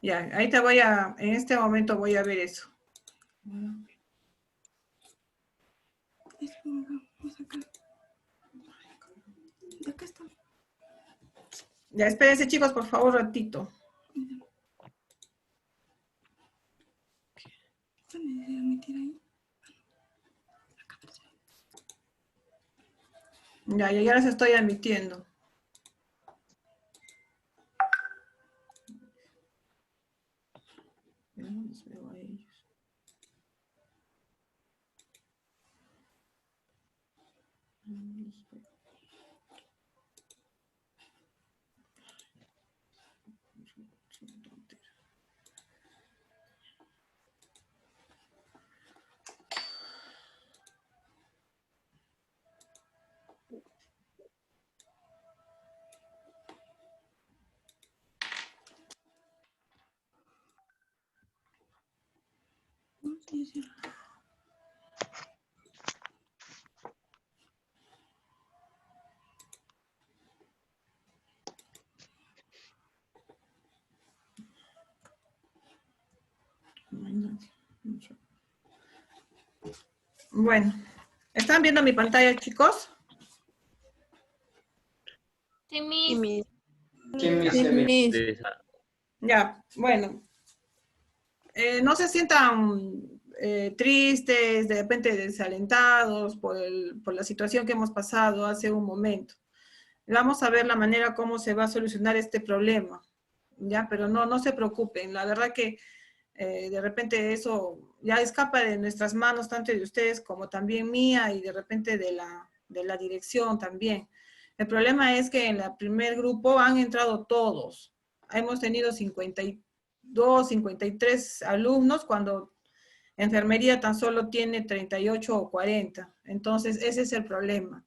Ya, ahí te voy a, en este momento voy a ver eso. Acá está. Ya, espérense chicos, por favor, un ratito. Ya, ya les estoy admitiendo. Ya no los veo a ellos. Bueno, ¿están viendo mi pantalla, chicos? Sí, Miss. Ya, bueno. No se sientan tristes, de repente desalentados por la situación que hemos pasado hace un momento. Vamos a ver la manera cómo se va a solucionar este problema, ¿ya? Pero no se preocupen, la verdad que de repente eso ya escapa de nuestras manos, tanto de ustedes como también mía y de repente de la dirección también. El problema es que en el primer grupo han entrado todos. Hemos tenido 52, 53 alumnos cuando enfermería tan solo tiene 38 o 40. Entonces, ese es el problema,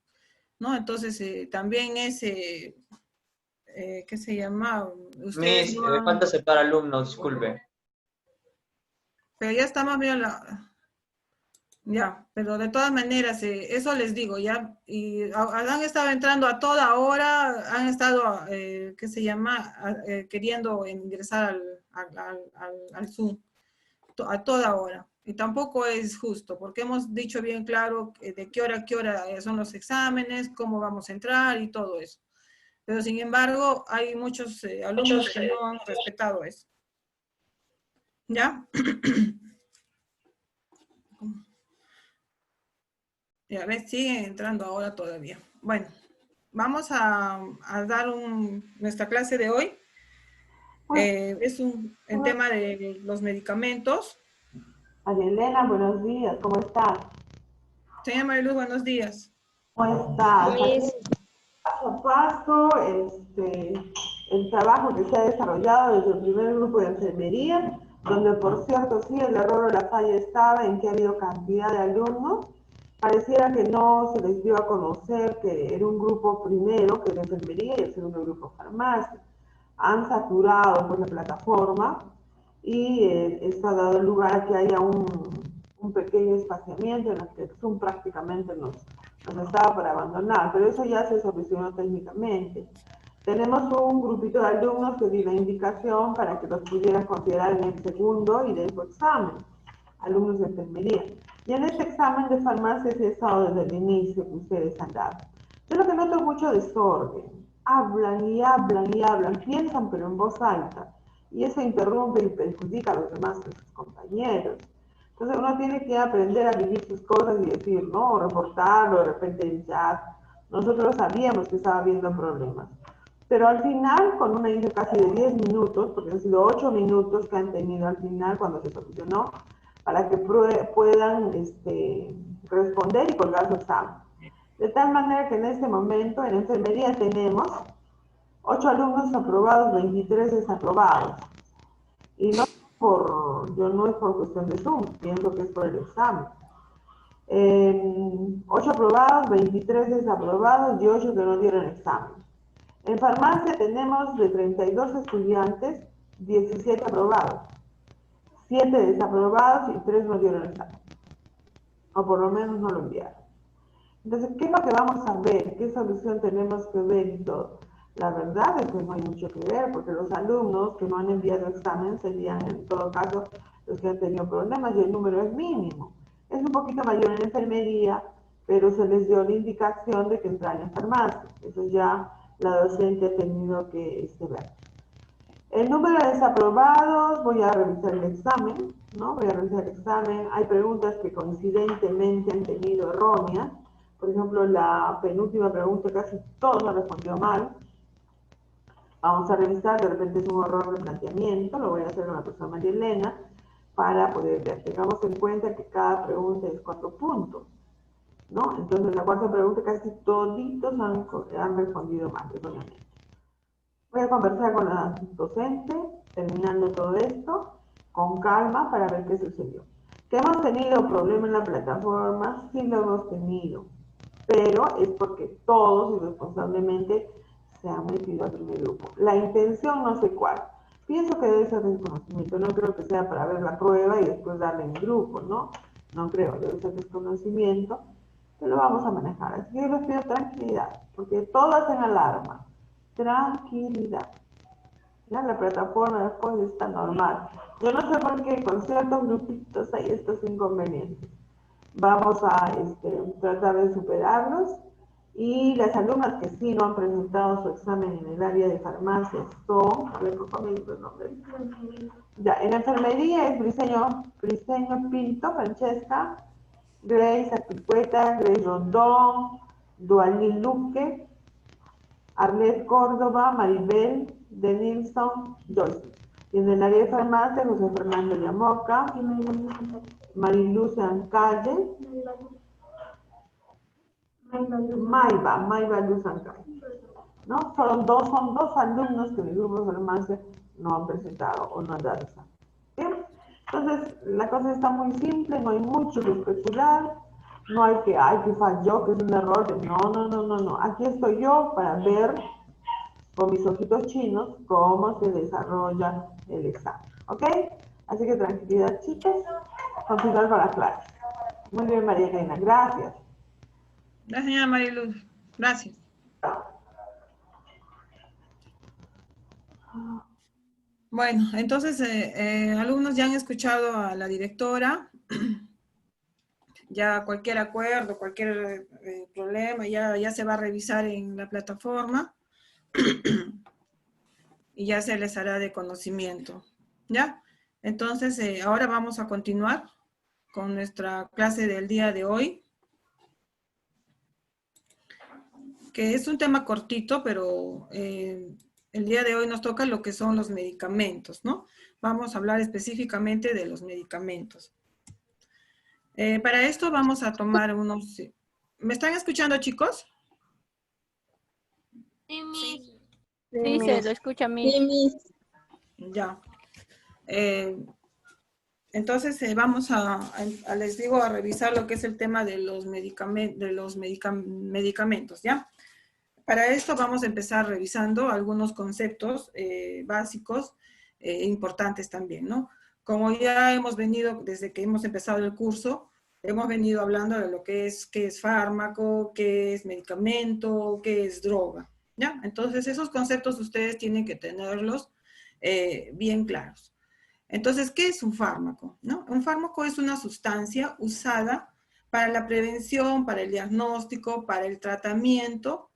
¿no? Entonces, también es, ¿qué se llama? Ustedes Miss, no han... ¿cuánto separa alumnos? Disculpe. Pero ya está más bien ya, pero de todas maneras, eso les digo, ya, y han estado entrando a toda hora, han estado, ¿qué se llama? Queriendo ingresar al Zoom, a toda hora. Y tampoco es justo, porque hemos dicho bien claro de qué hora a qué hora son los exámenes, cómo vamos a entrar y todo eso. Pero sin embargo, hay muchos alumnos que no han respetado eso. ¿Ya? Ya ves, siguen entrando ahora todavía. Bueno, vamos a dar nuestra clase de hoy. Es el tema de los medicamentos. María Elena, buenos días, ¿cómo estás? Señora Mariluz, buenos días. ¿Cómo estás? Miss. Paso a paso, el trabajo que se ha desarrollado desde el primer grupo de enfermería, donde por cierto sí el error o la falla estaba en que ha habido cantidad de alumnos. Pareciera que no se les dio a conocer que era un grupo primero, que era enfermería, y el segundo grupo farmacia. Han saturado pues, la plataforma y esto ha dado lugar a que haya un pequeño espaciamiento en el que Zoom prácticamente nos estaba por abandonar, pero eso ya se solucionó técnicamente. Tenemos un grupito de alumnos que dio la indicación para que los pudieran considerar en el segundo y de su examen, alumnos de enfermería. Y en este examen de farmacia sí he estado desde el inicio que ustedes han dado. Yo lo que noto es mucho desorden. Hablan y hablan y hablan, piensan pero en voz alta. Y eso interrumpe y perjudica a los demás, a sus compañeros. Entonces uno tiene que aprender a vivir sus cosas y decir, no, reportarlo de repente en chat. Nosotros sabíamos que estaba habiendo problemas. Pero al final, con una intro casi de 10 minutos, porque han sido 8 minutos que han tenido al final cuando se solucionó, para que puedan responder y colgar su examen. De tal manera que en este momento en enfermería tenemos 8 alumnos aprobados, 23 desaprobados. Y no no es por cuestión de Zoom, pienso que es por el examen. 8 aprobados, 23 desaprobados y 8 que no dieron examen. En farmacia tenemos de 32 estudiantes, 17 aprobados, 7 desaprobados y 3 no dieron examen. O por lo menos no lo enviaron. Entonces, ¿qué es lo que vamos a ver? ¿Qué solución tenemos que ver y todo? La verdad es que no hay mucho que ver, porque los alumnos que no han enviado examen serían en todo caso los que han tenido problemas y el número es mínimo. Es un poquito mayor en enfermería, pero se les dio la indicación de que entraran en farmacia. Eso ya la docente ha tenido que ver. El número de desaprobados, voy a revisar el examen, ¿no? Voy a revisar el examen. Hay preguntas que coincidentemente han tenido erróneas. Por ejemplo, la penúltima pregunta casi todos han respondido mal. Vamos a revisar, de repente es un error de planteamiento, lo voy a hacer con la profesora María Elena, para poder ver. Tengamos en cuenta que cada pregunta es 4 puntos, ¿no? Entonces, la cuarta pregunta casi toditos han respondido mal, erróneamente. Voy a conversar con la docente, terminando todo esto, con calma para ver qué sucedió. ¿Que hemos tenido problemas en la plataforma? Sí lo hemos tenido, pero es porque todos irresponsablemente se han metido al primer grupo. La intención no sé cuál. Pienso que debe ser desconocimiento, no creo que sea para ver la prueba y después darle en grupo, ¿no? No creo, debe ser desconocimiento, pero lo vamos a manejar. Así que yo les pido tranquilidad, porque todos hacen alarma. Tranquilidad. Ya la plataforma después está normal. Yo no sé por qué con ciertos grupitos hay estos inconvenientes. Vamos a tratar de superarlos. Y las alumnas que sí no han presentado su examen en el área de farmacia son, a ver, por favor, el nombre. Ya, en enfermería es Briceño Pinto, Francesca, Grace Apicueta, Grace Rondón, Dualín Luque, Arlet Córdoba, Maribel de Nilsson, Joyce. Y en el área de farmacia, José Fernando Yamoca, Mariluz Ancalle, Maiva Luz Ancalle. ¿No? Son dos alumnos que en el grupo de farmacia no han presentado o no han dado examen. ¿Bien? Entonces, la cosa está muy simple, no hay mucho que especular, no hay que falló, que es un error. No. Aquí estoy yo para ver con mis ojitos chinos cómo se desarrolla el examen. ¿Ok? Así que tranquilidad, chicos. Continuar con la clase. Muy bien, María Elena. Gracias. La señora Mariluz. Gracias. Bueno, entonces, alumnos ya han escuchado a la directora. Ya cualquier acuerdo, cualquier problema, ya se va a revisar en la plataforma y ya se les hará de conocimiento, ¿ya? Entonces, ahora vamos a continuar con nuestra clase del día de hoy, que es un tema cortito, pero el día de hoy nos toca lo que son los medicamentos, ¿no? Vamos a hablar específicamente de los medicamentos. Para esto vamos a tomar unos... ¿Me están escuchando, chicos? Sí, Miss. Sí, se lo escucha Miss. Ya. Entonces vamos les digo, a revisar lo que es el tema de los medicamentos, ¿ya? Para esto vamos a empezar revisando algunos conceptos básicos importantes también, ¿no? Como ya hemos venido, desde que hemos empezado el curso, hemos venido hablando de lo que es qué es fármaco, qué es medicamento, qué es droga, ¿ya? Entonces esos conceptos ustedes tienen que tenerlos bien claros. Entonces, ¿qué es un fármaco? ¿No? Un fármaco es una sustancia usada para la prevención, para el diagnóstico, para el tratamiento,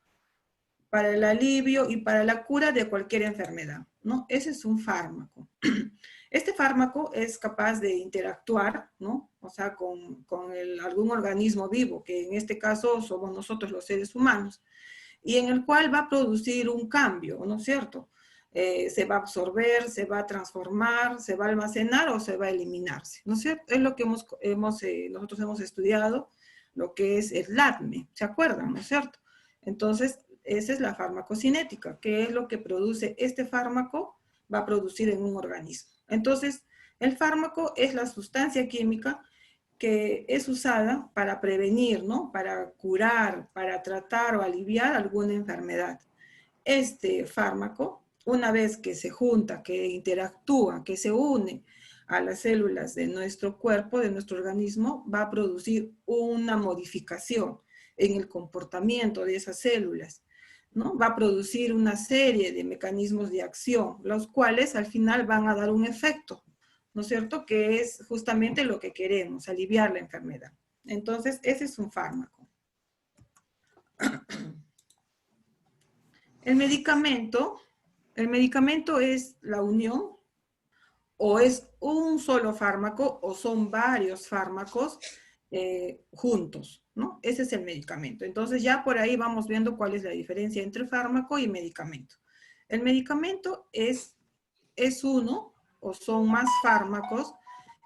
para el alivio y para la cura de cualquier enfermedad, ¿no? Ese es un fármaco. Este fármaco es capaz de interactuar, ¿no? O sea, con algún organismo vivo, que en este caso somos nosotros los seres humanos, y en el cual va a producir un cambio, ¿no es cierto? Se va a absorber, se va a transformar, se va a almacenar o se va a eliminarse, ¿no es cierto? Es lo que nosotros hemos estudiado, lo que es el ADME, ¿se acuerdan, no es cierto? Entonces, esa es la farmacocinética, que es lo que produce este fármaco, va a producir en un organismo. Entonces, el fármaco es la sustancia química que es usada para prevenir, ¿no? Para curar, para tratar o aliviar alguna enfermedad. Este fármaco, una vez que se junta, que interactúa, que se une a las células de nuestro cuerpo, de nuestro organismo, va a producir una modificación en el comportamiento de esas células. ¿no? Va a producir una serie de mecanismos de acción, los cuales al final van a dar un efecto, ¿no es cierto? Que es justamente lo que queremos, aliviar la enfermedad. Entonces, ese es un fármaco. El medicamento es la unión, o es un solo fármaco, o son varios fármacos juntos, ¿no? Ese es el medicamento. Entonces ya por ahí vamos viendo cuál es la diferencia entre fármaco y medicamento. El medicamento es uno, o son más fármacos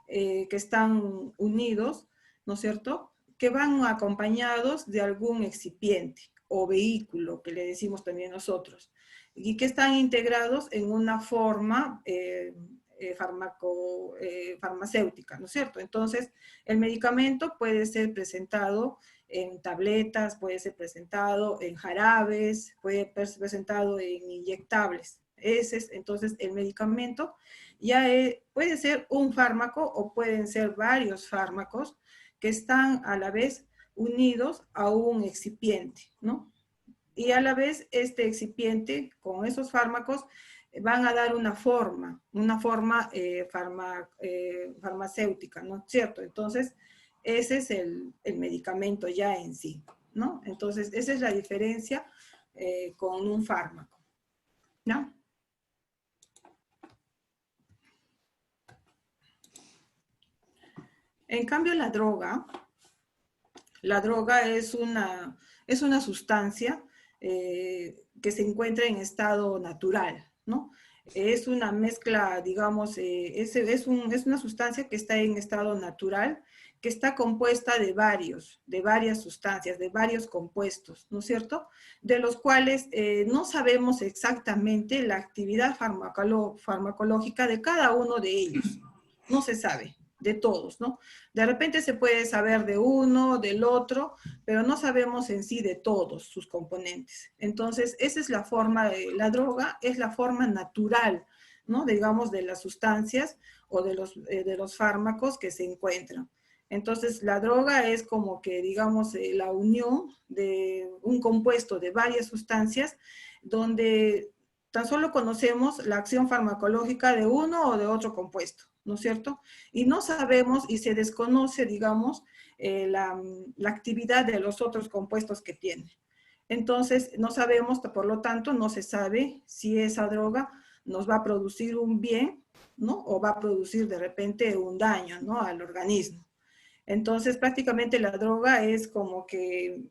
que están unidos, ¿no es cierto?, que van acompañados de algún excipiente o vehículo, que le decimos también nosotros, y que están integrados en una forma farmacéutica, ¿no es cierto? Entonces, el medicamento puede ser presentado en tabletas, puede ser presentado en jarabes, puede ser presentado en inyectables. Ese es, entonces, el medicamento ya puede ser un fármaco o pueden ser varios fármacos que están a la vez unidos a un excipiente, ¿no? Y a la vez este excipiente con esos fármacos van a dar una forma farmacéutica, ¿no es cierto? Entonces, ese es el medicamento ya en sí, ¿no? Entonces, esa es la diferencia con un fármaco, ¿no? En cambio, la droga es una sustancia que se encuentra en estado natural, ¿no? Es una mezcla, digamos, es una sustancia que está en estado natural, que está compuesta de varias sustancias, de varios compuestos, ¿no es cierto? De los cuales no sabemos exactamente la actividad farmacológica de cada uno de ellos. No se sabe de todos, ¿no? De repente se puede saber de uno, del otro, pero no sabemos en sí de todos sus componentes. Entonces, esa es la forma de la droga, es la forma natural, ¿no? Digamos, de las sustancias o de los fármacos que se encuentran. Entonces, la droga es como que, digamos, la unión de un compuesto de varias sustancias donde tan solo conocemos la acción farmacológica de uno o de otro compuesto, ¿no es cierto? Y no sabemos y se desconoce, digamos, la actividad de los otros compuestos que tiene. Entonces, no sabemos, por lo tanto, no se sabe si esa droga nos va a producir un bien, ¿no? O va a producir de repente un daño, ¿no? Al organismo. Entonces, prácticamente la droga es como que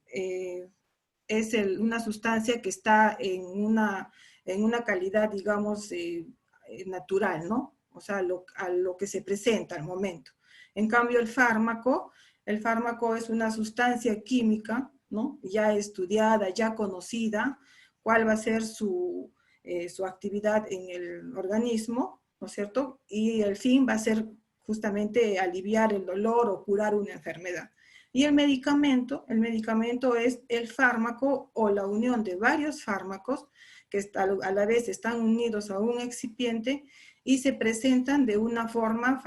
es una sustancia que está en una calidad, digamos, natural, ¿no? O sea, a lo que se presenta al momento. En cambio, el fármaco es una sustancia química, ¿no? Ya estudiada, ya conocida, cuál va a ser su actividad en el organismo, ¿no es cierto? Y el fin va a ser justamente aliviar el dolor o curar una enfermedad. Y el medicamento es el fármaco o la unión de varios fármacos que a la vez están unidos a un excipiente y se presentan de una forma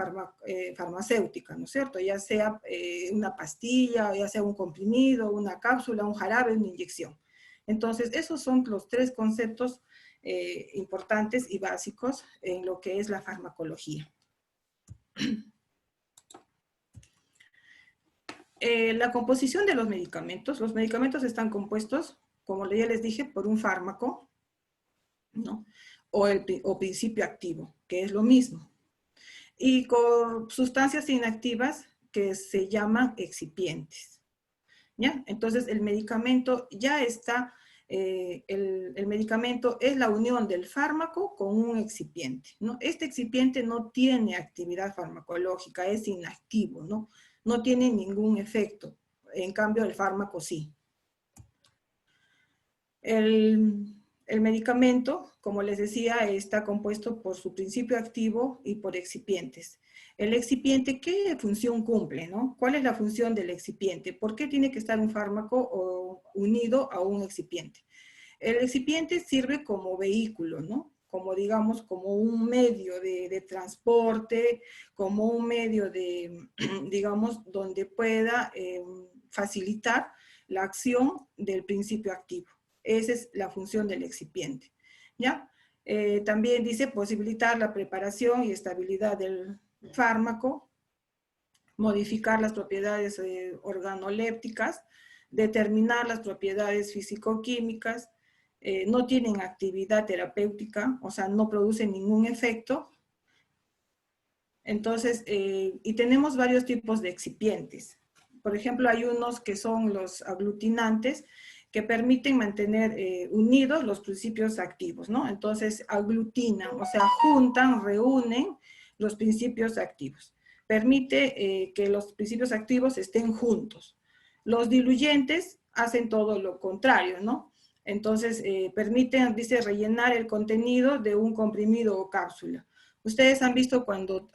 farmacéutica, ¿no es cierto? Ya sea una pastilla, ya sea un comprimido, una cápsula, un jarabe, una inyección. Entonces, esos son los tres conceptos importantes y básicos en lo que es la farmacología. La composición de los medicamentos están compuestos, como ya les dije, por un fármaco, ¿no? O principio activo, que es lo mismo. Y con sustancias inactivas que se llaman excipientes, ¿ya? Entonces el medicamento ya está, el medicamento es la unión del fármaco con un excipiente, ¿no? Este excipiente no tiene actividad farmacológica, es inactivo, ¿no? No tiene ningún efecto. En cambio, el fármaco sí. El medicamento, como les decía, está compuesto por su principio activo y por excipientes. El excipiente, ¿qué función cumple, no? ¿Cuál es la función del excipiente? ¿Por qué tiene que estar un fármaco unido a un excipiente? El excipiente sirve como vehículo, ¿no? Como digamos, como un medio de transporte, como un medio de, digamos, donde pueda facilitar la acción del principio activo. Esa es la función del excipiente, ¿ya? También dice posibilitar la preparación y estabilidad del fármaco, modificar las propiedades organolépticas, determinar las propiedades físico-químicas, no tienen actividad terapéutica, o sea, no producen ningún efecto. Entonces, y tenemos varios tipos de excipientes. Por ejemplo, hay unos que son los aglutinantes, que permiten mantener unidos los principios activos, ¿no? Entonces, aglutinan, o sea, juntan, reúnen los principios activos. Permite que los principios activos estén juntos. Los diluyentes hacen todo lo contrario, ¿no? Entonces, permiten, dice, rellenar el contenido de un comprimido o cápsula. Ustedes han visto cuando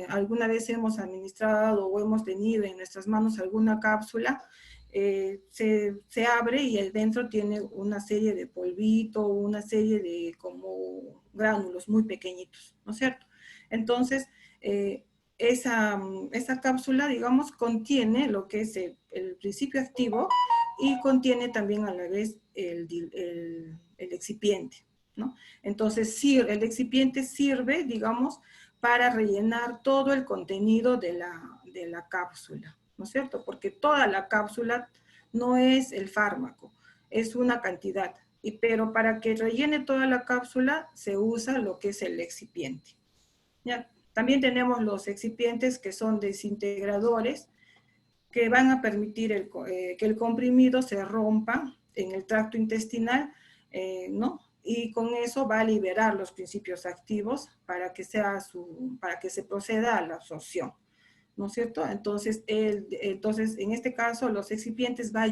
alguna vez hemos administrado o hemos tenido en nuestras manos alguna cápsula, se abre y el dentro tiene una serie de polvito, una serie de como gránulos muy pequeñitos, ¿no es cierto? Entonces, esa cápsula, digamos, contiene lo que es el principio activo y contiene también a la vez el excipiente, ¿no? Entonces, el excipiente sirve, digamos, para rellenar todo el contenido de la cápsula, ¿no es cierto? Porque toda la cápsula no es el fármaco, es una cantidad. Pero para que rellene toda la cápsula se usa lo que es el excipiente. ¿Ya? También tenemos los excipientes que son desintegradores, que van a permitir que el comprimido se rompa en el tracto intestinal, ¿no? Y con eso va a liberar los principios activos para que se proceda a la absorción, ¿no es cierto? Entonces, en este caso, los excipientes va a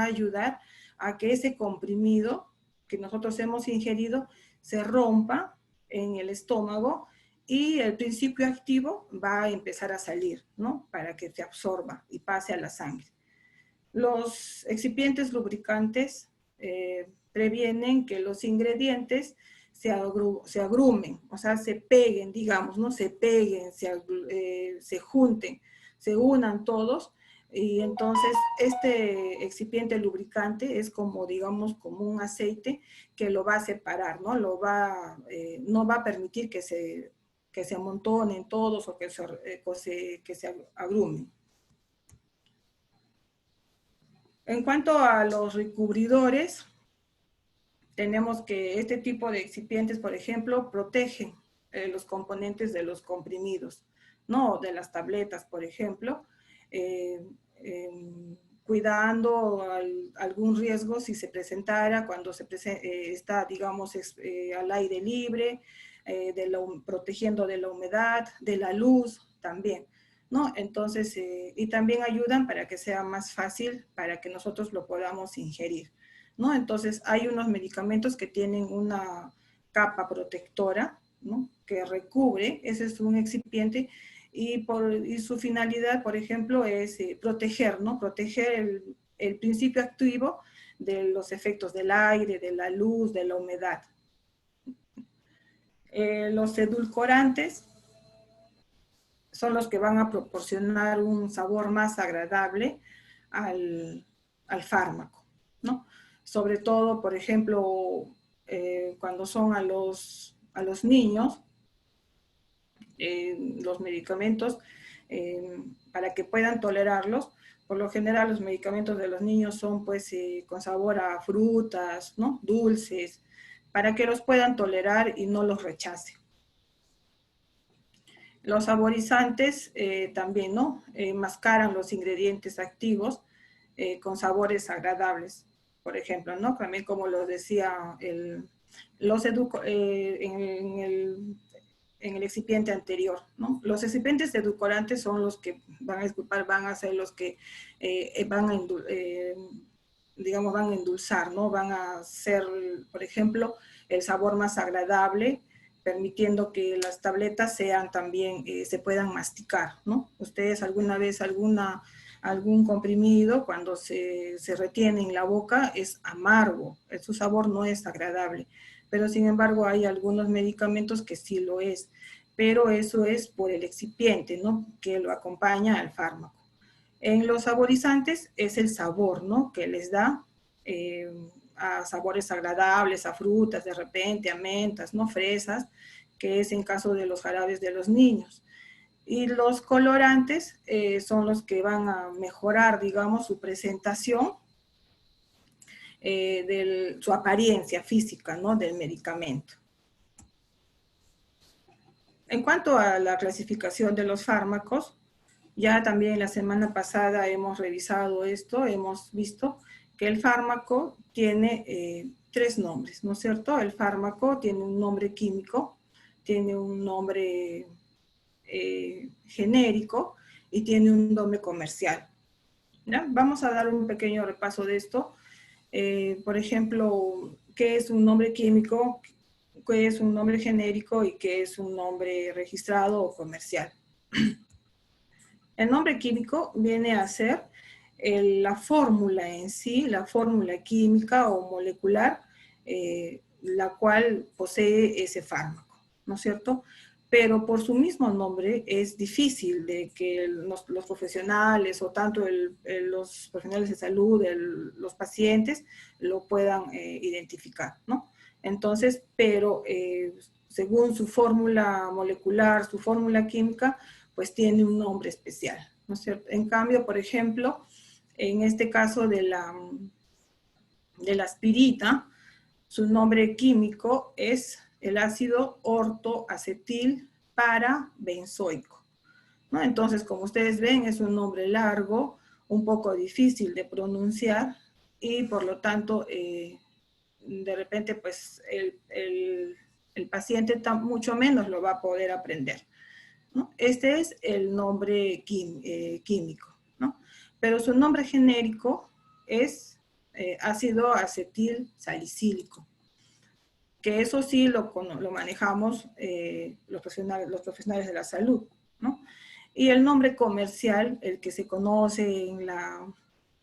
ayudar a que ese comprimido que nosotros hemos ingerido se rompa en el estómago y el principio activo va a empezar a salir, ¿no? Para que se absorba y pase a la sangre. Los excipientes lubricantes previenen que los ingredientes se agrumen, o sea, se peguen, digamos, ¿no? Se peguen, se junten, se unan todos, y entonces este excipiente lubricante es como, digamos, como un aceite que lo va a separar, ¿no? No va a permitir que se amontonen todos o que se agrumen. En cuanto a los recubridores, tenemos que este tipo de excipientes, por ejemplo, protegen los componentes de los comprimidos, ¿no? De las tabletas, por ejemplo, cuidando algún riesgo si se presentara cuando está, digamos, al aire libre, protegiendo de la humedad, de la luz también, ¿no? Entonces, y también ayudan para que sea más fácil para que nosotros lo podamos ingerir, ¿no? Entonces, hay unos medicamentos que tienen una capa protectora, ¿no? Que recubre, ese es un excipiente, y su finalidad, por ejemplo, es proteger, ¿no? Proteger el principio activo de los efectos del aire, de la luz, de la humedad. Los edulcorantes son los que van a proporcionar un sabor más agradable al fármaco, ¿no? Sobre todo, por ejemplo, cuando son a los niños, los medicamentos, para que puedan tolerarlos. Por lo general, los medicamentos de los niños son, pues, con sabor a frutas, ¿no? Dulces, para que los puedan tolerar y no los rechacen. Los saborizantes también, ¿no? Mascaran los ingredientes activos con sabores agradables, por ejemplo, ¿no? También, como lo decía en el excipiente anterior, ¿no? Los excipientes edulcorantes son los que van a ser los que van a endulzar, ¿no? Van a ser, por ejemplo, el sabor más agradable, permitiendo que las tabletas sean también, se puedan masticar, ¿no? Ustedes alguna vez algún comprimido, cuando se retiene en la boca, es amargo, su sabor no es agradable. Pero sin embargo hay algunos medicamentos que sí lo es, pero eso es por el excipiente, ¿no? Que lo acompaña al fármaco. En los saborizantes es el sabor, ¿no? Que les da a sabores agradables, a frutas de repente, a mentas, ¿no? Fresas, que es en caso de los jarabes de los niños. Y los colorantes son los que van a mejorar, digamos, su presentación, su apariencia física, ¿no? Del medicamento. En cuanto a la clasificación de los fármacos, ya también la semana pasada hemos revisado esto, hemos visto que el fármaco tiene 3 nombres, ¿no es cierto? El fármaco tiene un nombre químico, tiene un nombre genérico y tiene un nombre comercial. ¿Ya? Vamos a dar un pequeño repaso de esto. Por ejemplo, ¿qué es un nombre químico? ¿Qué es un nombre genérico? ¿Y qué es un nombre registrado o comercial? El nombre químico viene a ser la fórmula en sí, la fórmula química o molecular, la cual posee ese fármaco, ¿no es cierto? Pero por su mismo nombre es difícil de que los profesionales o tanto los profesionales de salud, los pacientes, lo puedan identificar, ¿no? Entonces, pero según su fórmula molecular, su fórmula química, pues tiene un nombre especial, ¿no es cierto? En cambio, por ejemplo, en este caso de la aspirina, su nombre químico es el ácido ortoacetil parabenzoico, ¿no? Entonces, como ustedes ven, es un nombre largo, un poco difícil de pronunciar y por lo tanto, de repente, pues el paciente mucho menos lo va a poder aprender, ¿no? Este es el nombre químico, ¿no? Pero su nombre genérico es ácido acetil salicílico, que eso sí lo manejamos los profesionales de la salud, ¿no? Y el nombre comercial, el que se conoce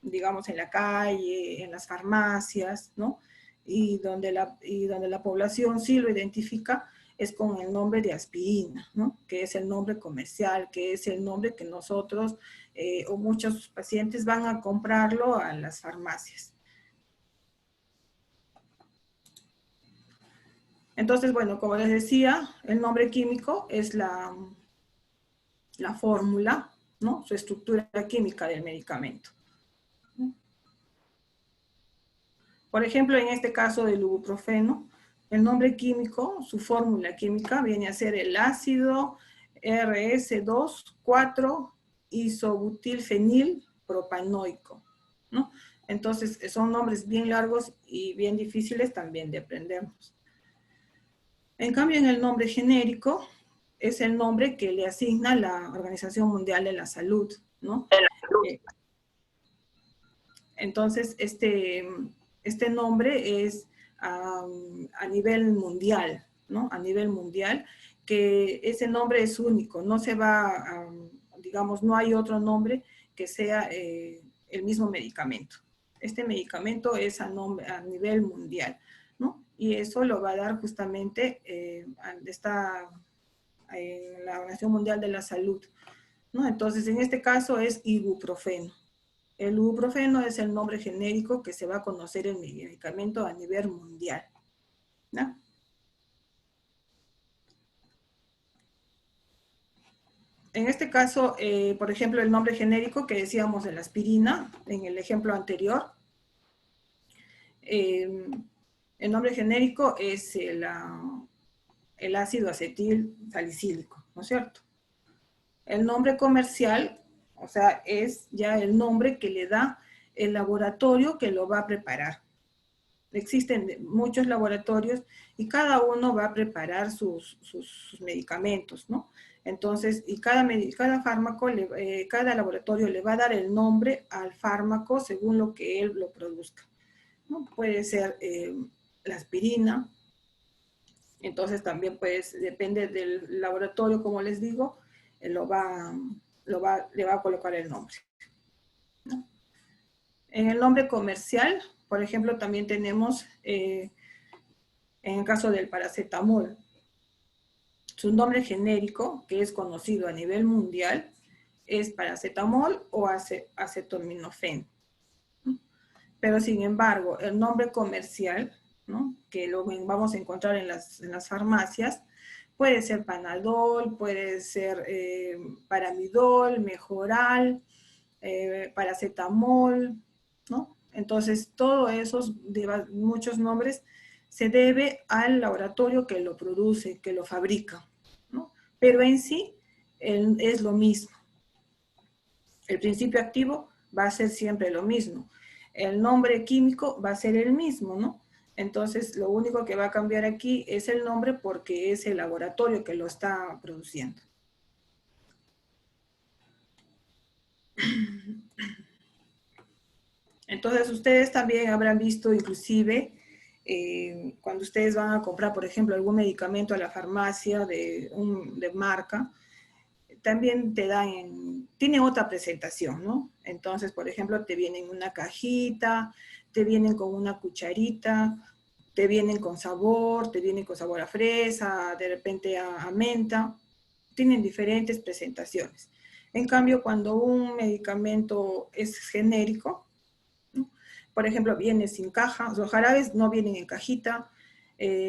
digamos, en la calle, en las farmacias, ¿no? Y donde la población sí lo identifica, es con el nombre de aspirina, ¿no? Que es el nombre comercial, que es el nombre que nosotros o muchos pacientes van a comprarlo a las farmacias. Entonces, bueno, como les decía, el nombre químico es la fórmula, ¿no? Su estructura química del medicamento. Por ejemplo, en este caso del ibuprofeno, el nombre químico, su fórmula química, viene a ser el ácido RS2,4-isobutilfenilpropanoico, ¿no? Entonces, son nombres bien largos y bien difíciles también de aprendernos. En cambio, en el nombre genérico, es el nombre que le asigna la Organización Mundial de la Salud, ¿no? Entonces, este nombre es a nivel mundial, ¿no? A nivel mundial, que ese nombre es único, no se va, digamos, no hay otro nombre que sea el mismo medicamento. Este medicamento es a nivel mundial, ¿no? Y eso lo va a dar justamente en la Organización Mundial de la Salud, ¿no? Entonces, en este caso es ibuprofeno. El ibuprofeno es el nombre genérico que se va a conocer el medicamento a nivel mundial, ¿no? En este caso, por ejemplo, el nombre genérico que decíamos de la aspirina, en el ejemplo anterior, el nombre genérico es el ácido acetil salicílico, ¿no es cierto? El nombre comercial, o sea, es ya el nombre que le da el laboratorio que lo va a preparar. Existen muchos laboratorios y cada uno va a preparar sus medicamentos, ¿no? Entonces, y cada fármaco, cada laboratorio le va a dar el nombre al fármaco según lo que él lo produzca, ¿no? Puede ser la aspirina, entonces también pues depende del laboratorio, como les digo, le va a colocar el nombre, ¿no? En el nombre comercial, por ejemplo, también tenemos, en el caso del paracetamol, su nombre genérico, que es conocido a nivel mundial, es paracetamol o acetaminofén. Pero sin embargo, el nombre comercial, ¿no?, que lo vamos a encontrar en las farmacias, puede ser Panadol, puede ser Paramidol, Mejoral, Paracetamol, ¿no? Entonces, todos esos, muchos nombres, se debe al laboratorio que lo produce, que lo fabrica, ¿no? Pero en sí es lo mismo. El principio activo va a ser siempre lo mismo. El nombre químico va a ser el mismo, ¿no? Entonces, lo único que va a cambiar aquí es el nombre porque es el laboratorio que lo está produciendo. Entonces, ustedes también habrán visto, inclusive, cuando ustedes van a comprar, por ejemplo, algún medicamento a la farmacia de marca, también te dan, tiene otra presentación, ¿no? Entonces, por ejemplo, te vienen una cajita, te vienen con una cucharita, te vienen con sabor, te vienen con sabor a fresa, de repente a menta, tienen diferentes presentaciones. En cambio, cuando un medicamento es genérico, ¿no?, por ejemplo, viene sin caja, los jarabes no vienen en cajita,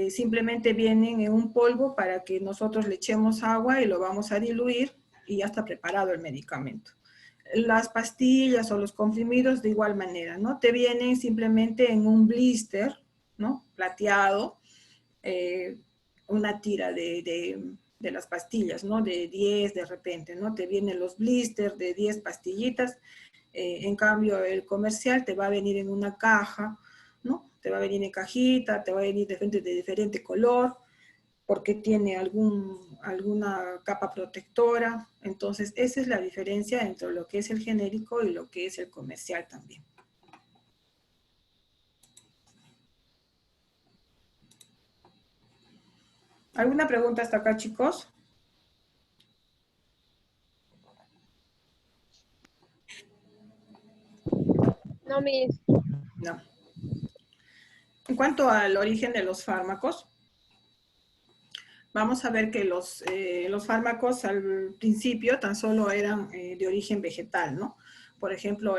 simplemente vienen en un polvo para que nosotros le echemos agua y lo vamos a diluir y ya está preparado el medicamento. Las pastillas o los comprimidos de igual manera, ¿no? Te vienen simplemente en un blister, ¿no?, plateado, una tira de las pastillas, ¿no?, de 10 de repente, ¿no? Te vienen los blisters de 10 pastillitas. En cambio, el comercial te va a venir en una caja, ¿no? Te va a venir en cajita, te va a venir de diferente color, porque tiene alguna capa protectora. Entonces, esa es la diferencia entre lo que es el genérico y lo que es el comercial también. ¿Alguna pregunta hasta acá, chicos? No, Miss. No. En cuanto al origen de los fármacos, vamos a ver que los fármacos al principio tan solo eran de origen vegetal, ¿no? Por ejemplo,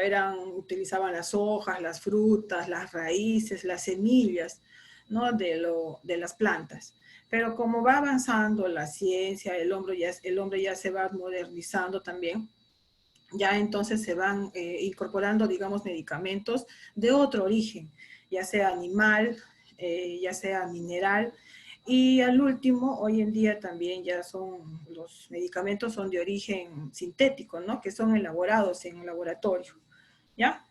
utilizaban las hojas, las frutas, las raíces, las semillas, ¿no?, de las plantas. Pero como va avanzando la ciencia, el hombre ya se va modernizando también, ya entonces se van incorporando, digamos, medicamentos de otro origen, ya sea animal, ya sea mineral, y al último, hoy en día también los medicamentos son de origen sintético, ¿no?, que son elaborados en un laboratorio, ¿ya?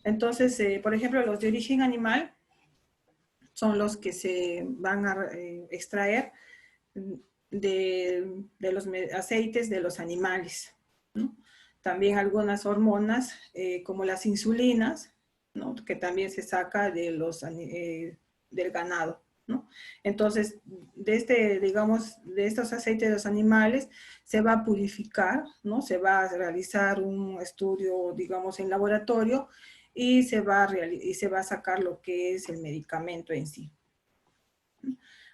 Entonces, por ejemplo, los de origen animal son los que se van a extraer de los aceites de los animales, ¿no? También algunas hormonas, como las insulinas, ¿no?, que también se saca del ganado, ¿no? Entonces, digamos, de estos aceites de los animales se va a purificar, ¿no? Se va a realizar un estudio, digamos, en laboratorio y se va a sacar lo que es el medicamento en sí.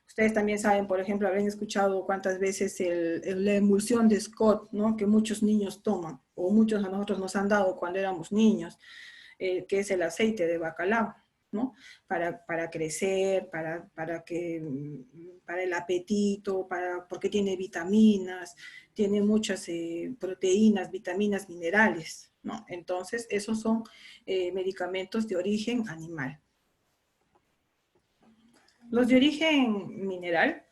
Ustedes también saben, por ejemplo, habrán escuchado cuántas veces la emulsión de Scott, ¿no?, que muchos niños toman, o muchos a nosotros nos han dado cuando éramos niños, que es el aceite de bacalao, ¿no? Para crecer, para el apetito, porque tiene vitaminas, tiene muchas proteínas, vitaminas, minerales, ¿no? Entonces, esos son medicamentos de origen animal. Los de origen mineral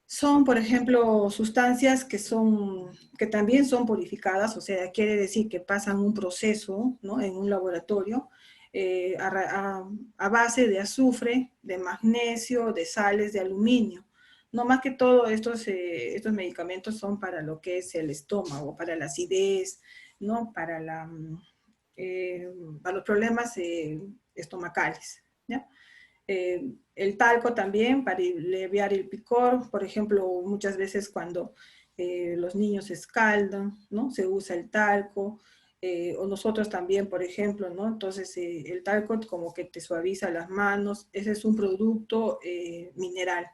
son, por ejemplo, sustancias que también son purificadas, o sea, quiere decir que pasan un proceso, ¿no?, en un laboratorio a base de azufre, de magnesio, de sales, de aluminio. No más que todo, estos medicamentos son para lo que es el estómago, para la acidez, ¿no?, para los problemas estomacales, ¿ya? El talco también para aliviar el picor. Por ejemplo, muchas veces cuando los niños se escaldan, ¿no?, se usa el talco, o nosotros también, por ejemplo, ¿no? Entonces el talco como que te suaviza las manos. Ese es un producto mineral.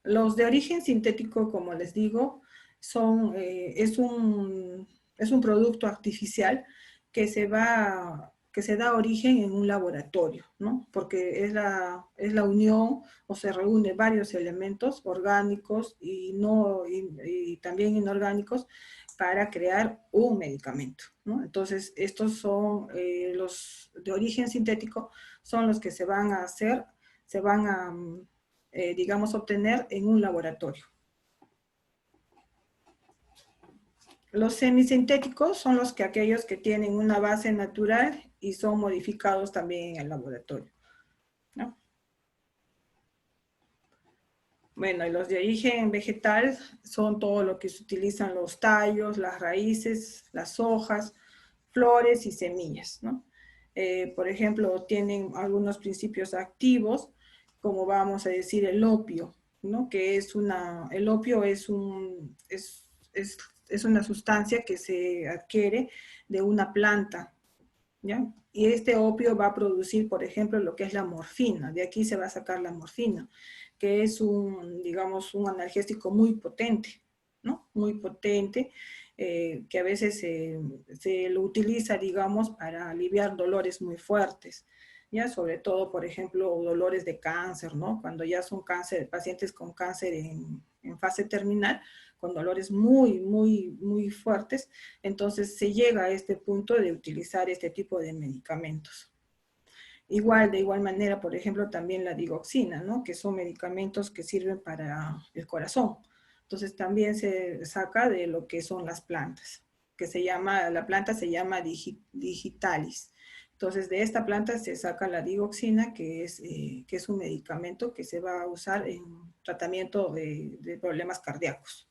Los de origen sintético, como les digo, es un es un producto artificial que se da origen en un laboratorio, ¿no? Porque es la unión o se reúne varios elementos orgánicos y también inorgánicos para crear un medicamento, ¿no? Entonces, estos son los de origen sintético, son los que se van a hacer, digamos, obtener en un laboratorio. Los semisintéticos son aquellos que tienen una base natural y son modificados también en el laboratorio, ¿no? Bueno, y los de origen vegetal son todo lo que se utilizan los tallos, las raíces, las hojas, flores y semillas, ¿no? Por ejemplo, tienen algunos principios activos, como vamos a decir el opio, ¿no? Que el opio es una sustancia que se adquiere de una planta, ¿ya? Y este opio va a producir, por ejemplo, lo que es la morfina. De aquí se va a sacar la morfina, que es digamos, un analgésico muy potente, ¿no? Muy potente, que a veces se lo utiliza, digamos, para aliviar dolores muy fuertes, ¿ya? Sobre todo, por ejemplo, dolores de cáncer, ¿no? Cuando ya son pacientes con cáncer en fase terminal, con dolores muy, muy, muy fuertes, entonces se llega a este punto de utilizar este tipo de medicamentos. De igual manera, por ejemplo, también la digoxina, ¿no? Que son medicamentos que sirven para el corazón. Entonces también se saca de lo que son las plantas, la planta se llama digitalis. Entonces de esta planta se saca la digoxina, que es un medicamento que se va a usar en tratamiento de problemas cardíacos.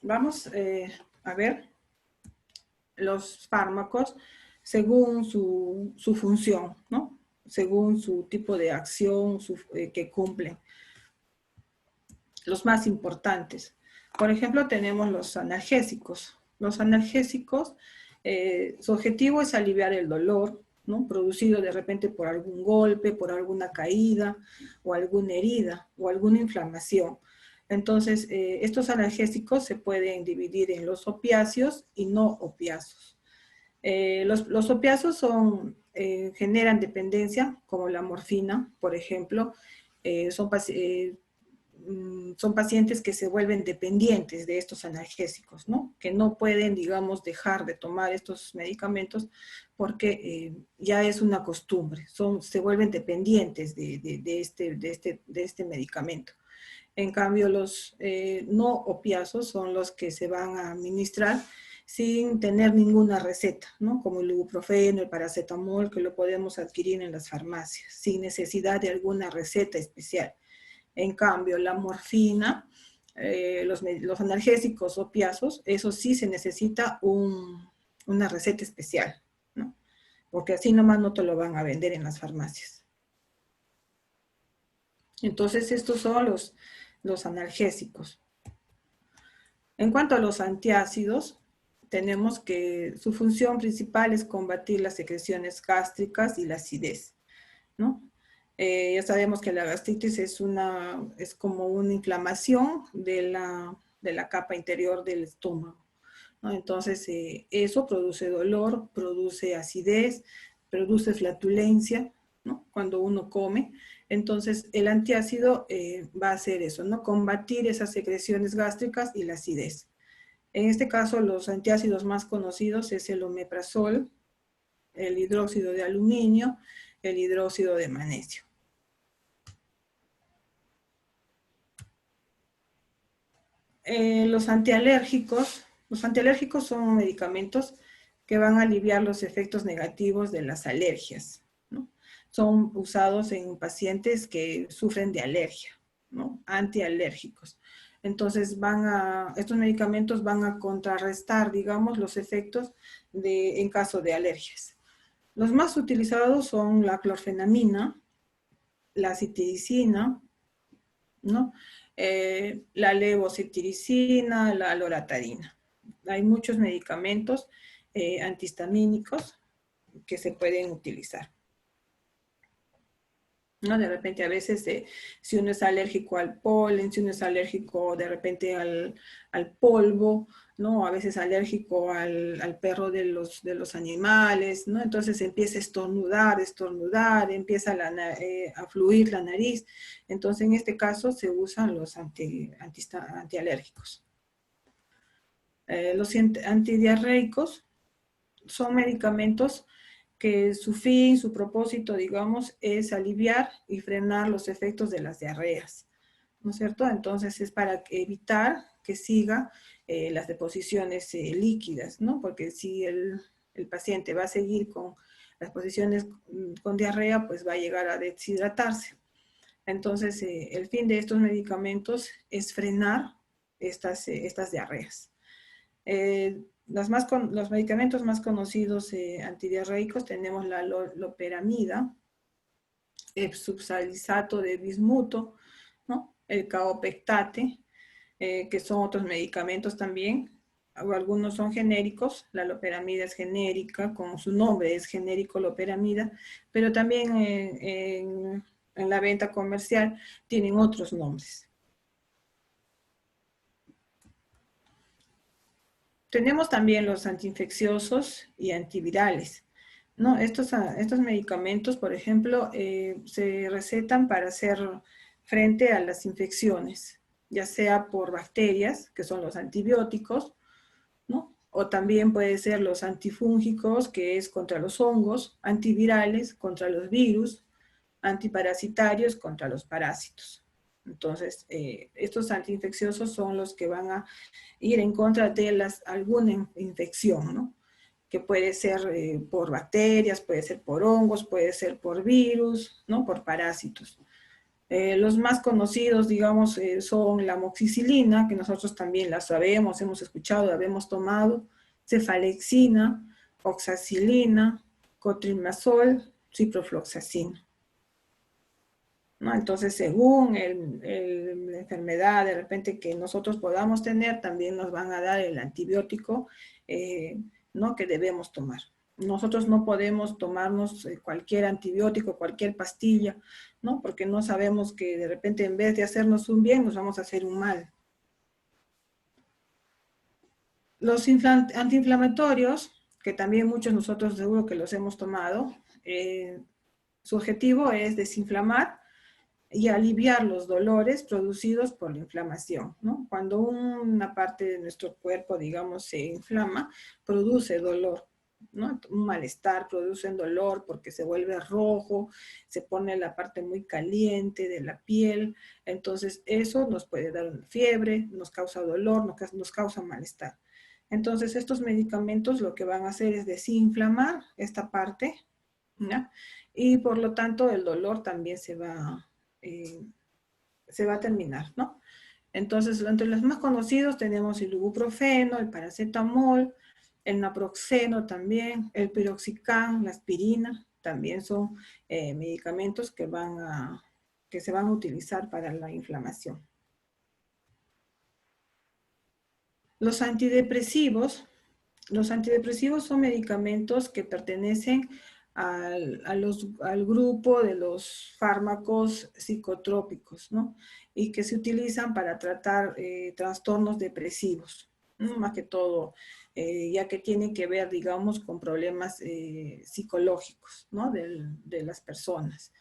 Vamos a ver los fármacos según su función, ¿no? Según su tipo de acción que cumplen. Los más importantes. Por ejemplo, tenemos los analgésicos. Los analgésicos, su objetivo es aliviar el dolor, ¿no? Producido de repente por algún golpe, por alguna caída, o alguna herida, o alguna inflamación. Entonces, estos analgésicos se pueden dividir en los opiáceos y no opiáceos. Los opiáceos generan dependencia, como la morfina, por ejemplo. Son pacientes que se vuelven dependientes de estos analgésicos, ¿no? Que no pueden, digamos, dejar de tomar estos medicamentos porque ya es una costumbre, se vuelven dependientes de este medicamento. En cambio, los no opiáceos son los que se van a administrar sin tener ninguna receta, ¿no? Como el ibuprofeno, el paracetamol, que lo podemos adquirir en las farmacias, sin necesidad de alguna receta especial. En cambio, la morfina, los analgésicos opiáceos, eso sí se necesita una receta especial, ¿no? Porque así nomás no te lo van a vender en las farmacias. Entonces, estos son los analgésicos. En cuanto a los antiácidos, tenemos que su función principal es combatir las secreciones gástricas y la acidez, ¿no? Ya sabemos que la gastritis es como una inflamación de la capa interior del estómago, ¿no? Entonces, eso produce dolor, produce acidez, produce flatulencia, ¿no? Cuando uno come. Entonces, el antiácido va a hacer eso, ¿no? Combatir esas secreciones gástricas y la acidez. En este caso, los antiácidos más conocidos es el omeprazol, el hidróxido de aluminio, el hidróxido de magnesio. Los antialérgicos son medicamentos que van a aliviar los efectos negativos de las alergias, ¿no? Son usados en pacientes que sufren de alergia, ¿no? Antialérgicos. Entonces estos medicamentos van a contrarrestar, digamos, los efectos en caso de alergias. Los más utilizados son la clorfenamina, la cetirizina, ¿no? La levocetirizina, la loratadina. Hay muchos medicamentos antihistamínicos que se pueden utilizar. ¿no? De repente a veces si uno es alérgico al polen, si uno es alérgico de repente al polvo, ¿no? A veces alérgico al perro de los animales, ¿no? Entonces empieza a estornudar, empieza a fluir la nariz. Entonces en este caso se usan los antialérgicos. Los antidiarreicos son medicamentos que su fin, su propósito, digamos, es aliviar y frenar los efectos de las diarreas, ¿no es cierto? Entonces es para evitar que siga las deposiciones líquidas, ¿no? Porque si el paciente va a seguir con las posiciones con diarrea, pues va a llegar a deshidratarse. Entonces el fin de estos medicamentos es frenar estas diarreas. Los medicamentos más conocidos antidiarreicos tenemos la loperamida, el subsalisato de bismuto, ¿no? El kaopectate, que son otros medicamentos también. Algunos son genéricos, la loperamida es genérica, como su nombre es genérico loperamida, pero también en la venta comercial tienen otros nombres. Tenemos también los antiinfecciosos y antivirales, ¿no? Estos medicamentos, por ejemplo, se recetan para hacer frente a las infecciones, ya sea por bacterias, que son los antibióticos, ¿no? O también puede ser los antifúngicos, que es contra los hongos, antivirales contra los virus, antiparasitarios contra los parásitos. Entonces, estos antiinfecciosos son los que van a ir en contra de alguna infección, ¿no? Que puede ser por bacterias, puede ser por hongos, puede ser por virus, ¿no? Por parásitos. Los más conocidos, digamos, son la amoxicilina, que nosotros también la sabemos, hemos escuchado, la hemos tomado, cefalexina, oxacilina, cotrimazol, ciprofloxacina, ¿no? Entonces, según la enfermedad de repente que nosotros podamos tener, también nos van a dar el antibiótico, ¿no? Que debemos tomar. Nosotros no podemos tomarnos cualquier antibiótico, cualquier pastilla, ¿no? Porque no sabemos que de repente en vez de hacernos un bien, nos vamos a hacer un mal. Los antiinflamatorios, que también muchos nosotros seguro que los hemos tomado, su objetivo es desinflamar y aliviar los dolores producidos por la inflamación, ¿no? Cuando una parte de nuestro cuerpo, digamos, se inflama, produce dolor, ¿no? Un malestar, produce dolor porque se vuelve rojo, se pone la parte muy caliente de la piel, entonces eso nos puede dar una fiebre, nos causa dolor, nos causa malestar. Entonces estos medicamentos lo que van a hacer es desinflamar esta parte, ¿no? Y por lo tanto el dolor también se va a terminar, ¿no? Entonces, entre los más conocidos tenemos el ibuprofeno, el paracetamol, el naproxeno también, el piroxicam, la aspirina, también son medicamentos que se van a utilizar para la inflamación. Los antidepresivos son medicamentos que pertenecen al grupo de los fármacos psicotrópicos, ¿no? Y que se utilizan para tratar trastornos depresivos, ¿no? Más que todo, ya que tienen que ver, digamos, con problemas psicológicos, ¿no? De las personas.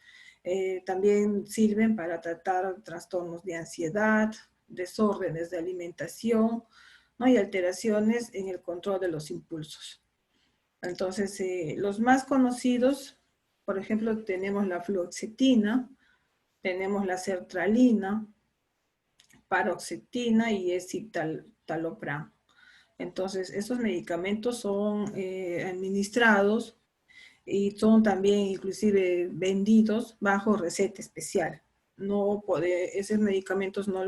También sirven para tratar trastornos de ansiedad, desórdenes de alimentación, ¿no? Y alteraciones en el control de los impulsos. Entonces, los más conocidos, por ejemplo, tenemos la fluoxetina, tenemos la sertralina, paroxetina y escitalopram. Entonces, estos medicamentos son administrados y son también inclusive vendidos bajo receta especial. Esos medicamentos no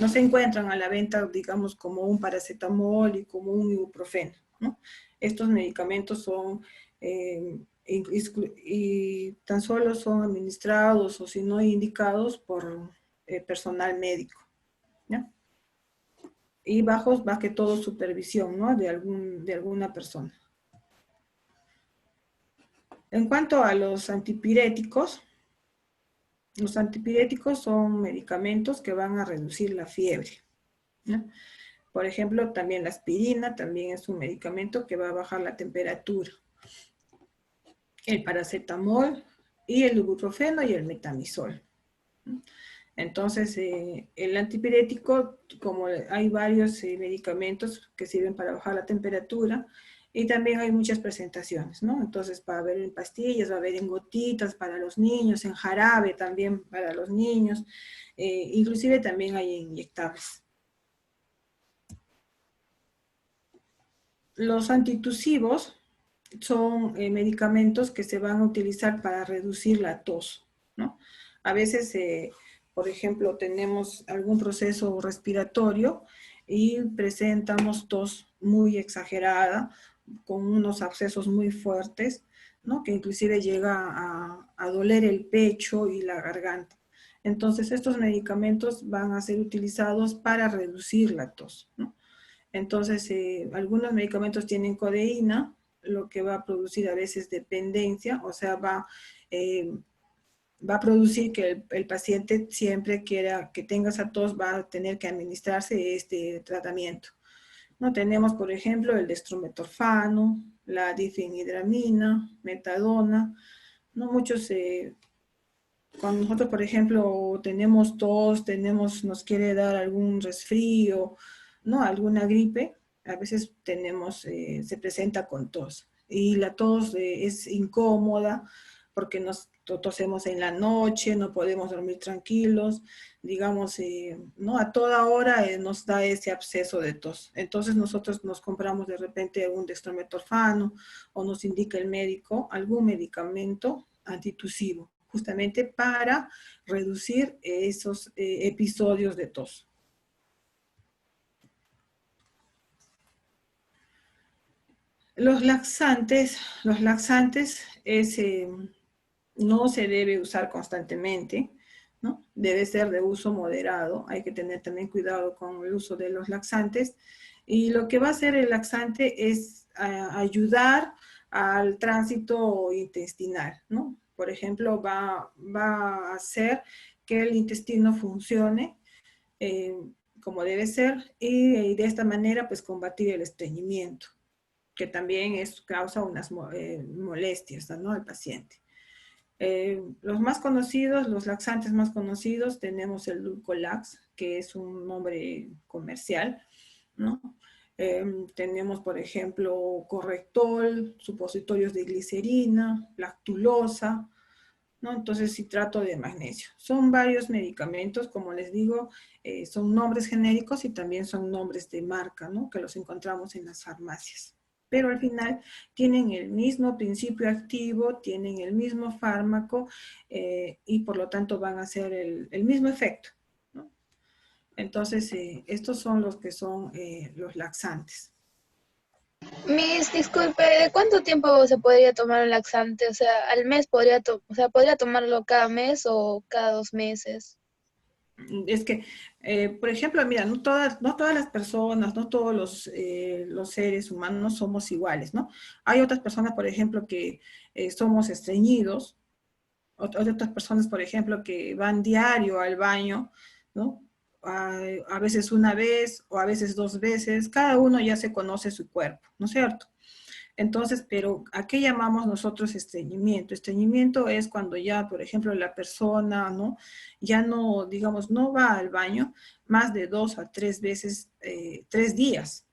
se encuentran a la venta, digamos, como un paracetamol y como un ibuprofeno, ¿no? Estos medicamentos son, y tan solo son administrados o si no indicados por personal médico, ¿no? Y bajo, más que todo, supervisión, ¿no? de alguna persona. En cuanto a los antipiréticos, Los antipiréticos son medicamentos que van a reducir la fiebre, ¿no? Por ejemplo, también la aspirina también es un medicamento que va a bajar la temperatura. El paracetamol y el ibuprofeno y el metamizol. Entonces, el antipirético, como hay varios medicamentos que sirven para bajar la temperatura, y también hay muchas presentaciones, ¿no? Entonces, va a haber en pastillas, va a haber en gotitas para los niños, en jarabe también para los niños, inclusive también hay inyectables. Los antitusivos son medicamentos que se van a utilizar para reducir la tos, ¿no? A veces, por ejemplo, tenemos algún proceso respiratorio y presentamos tos muy exagerada, con unos abscesos muy fuertes, ¿no? Que inclusive llega a doler el pecho y la garganta. Entonces, estos medicamentos van a ser utilizados para reducir la tos, ¿no? Entonces, algunos medicamentos tienen codeína, lo que va a producir a veces dependencia, o sea, va a producir que el paciente siempre quiera que tenga esa tos, va a tener que administrarse este tratamiento. ¿No? Tenemos, por ejemplo, el dextrometorfano, la difenhidramina, metadona, ¿no? Muchos, cuando nosotros, por ejemplo, tenemos tos, nos quiere dar algún resfrío, ¿no? Alguna gripe, a veces se presenta con tos. Y la tos es incómoda porque nos tosemos en la noche, no podemos dormir tranquilos, digamos, ¿no? A toda hora nos da ese absceso de tos. Entonces nosotros nos compramos de repente un dextrometorfano o nos indica el médico algún medicamento antitusivo, justamente para reducir esos episodios de tos. Los laxantes no se debe usar constantemente, ¿no? Debe ser de uso moderado, hay que tener también cuidado con el uso de los laxantes, y lo que va a hacer el laxante es ayudar al tránsito intestinal, ¿no? Por ejemplo, va a hacer que el intestino funcione como debe ser, y de esta manera pues combatir el estreñimiento, que también causa unas molestias, ¿no? Al paciente. Los más conocidos, los laxantes más conocidos, tenemos el Dulcolax, que es un nombre comercial, ¿no? Tenemos, por ejemplo, Correctol, supositorios de glicerina, lactulosa, ¿no? Entonces, citrato de magnesio. Son varios medicamentos, como les digo, son nombres genéricos y también son nombres de marca, ¿no? Que los encontramos en las farmacias. Pero al final tienen el mismo principio activo, tienen el mismo fármaco y por lo tanto van a hacer el mismo efecto, ¿no? Entonces, estos son los que son los laxantes. Miss, disculpe, ¿de cuánto tiempo se podría tomar un laxante? O sea, ¿al mes podría tomarlo cada mes o cada 2 meses? Es que, por ejemplo, mira, no todas las personas, no todos los seres humanos somos iguales, ¿no? Hay otras personas, por ejemplo, que somos estreñidos, otras personas, por ejemplo, que van diario al baño, ¿no? A veces una vez o a veces 2 veces, cada uno ya se conoce su cuerpo, ¿no es cierto? Entonces, pero ¿a qué llamamos nosotros estreñimiento? Estreñimiento es cuando ya, por ejemplo, la persona, ¿no? Ya no, digamos, no va al baño más de 2 a 3 veces, 3 días,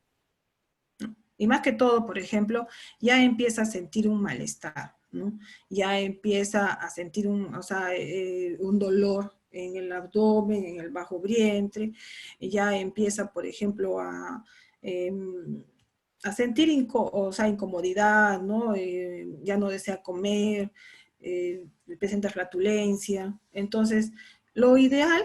¿no? Y más que todo, por ejemplo, ya empieza a sentir un malestar, ¿no? Ya empieza a sentir un dolor en el abdomen, en el bajo vientre, ya empieza, por ejemplo, a sentir incomodidad, ¿no? Ya no desea comer, presenta flatulencia. Entonces, lo ideal,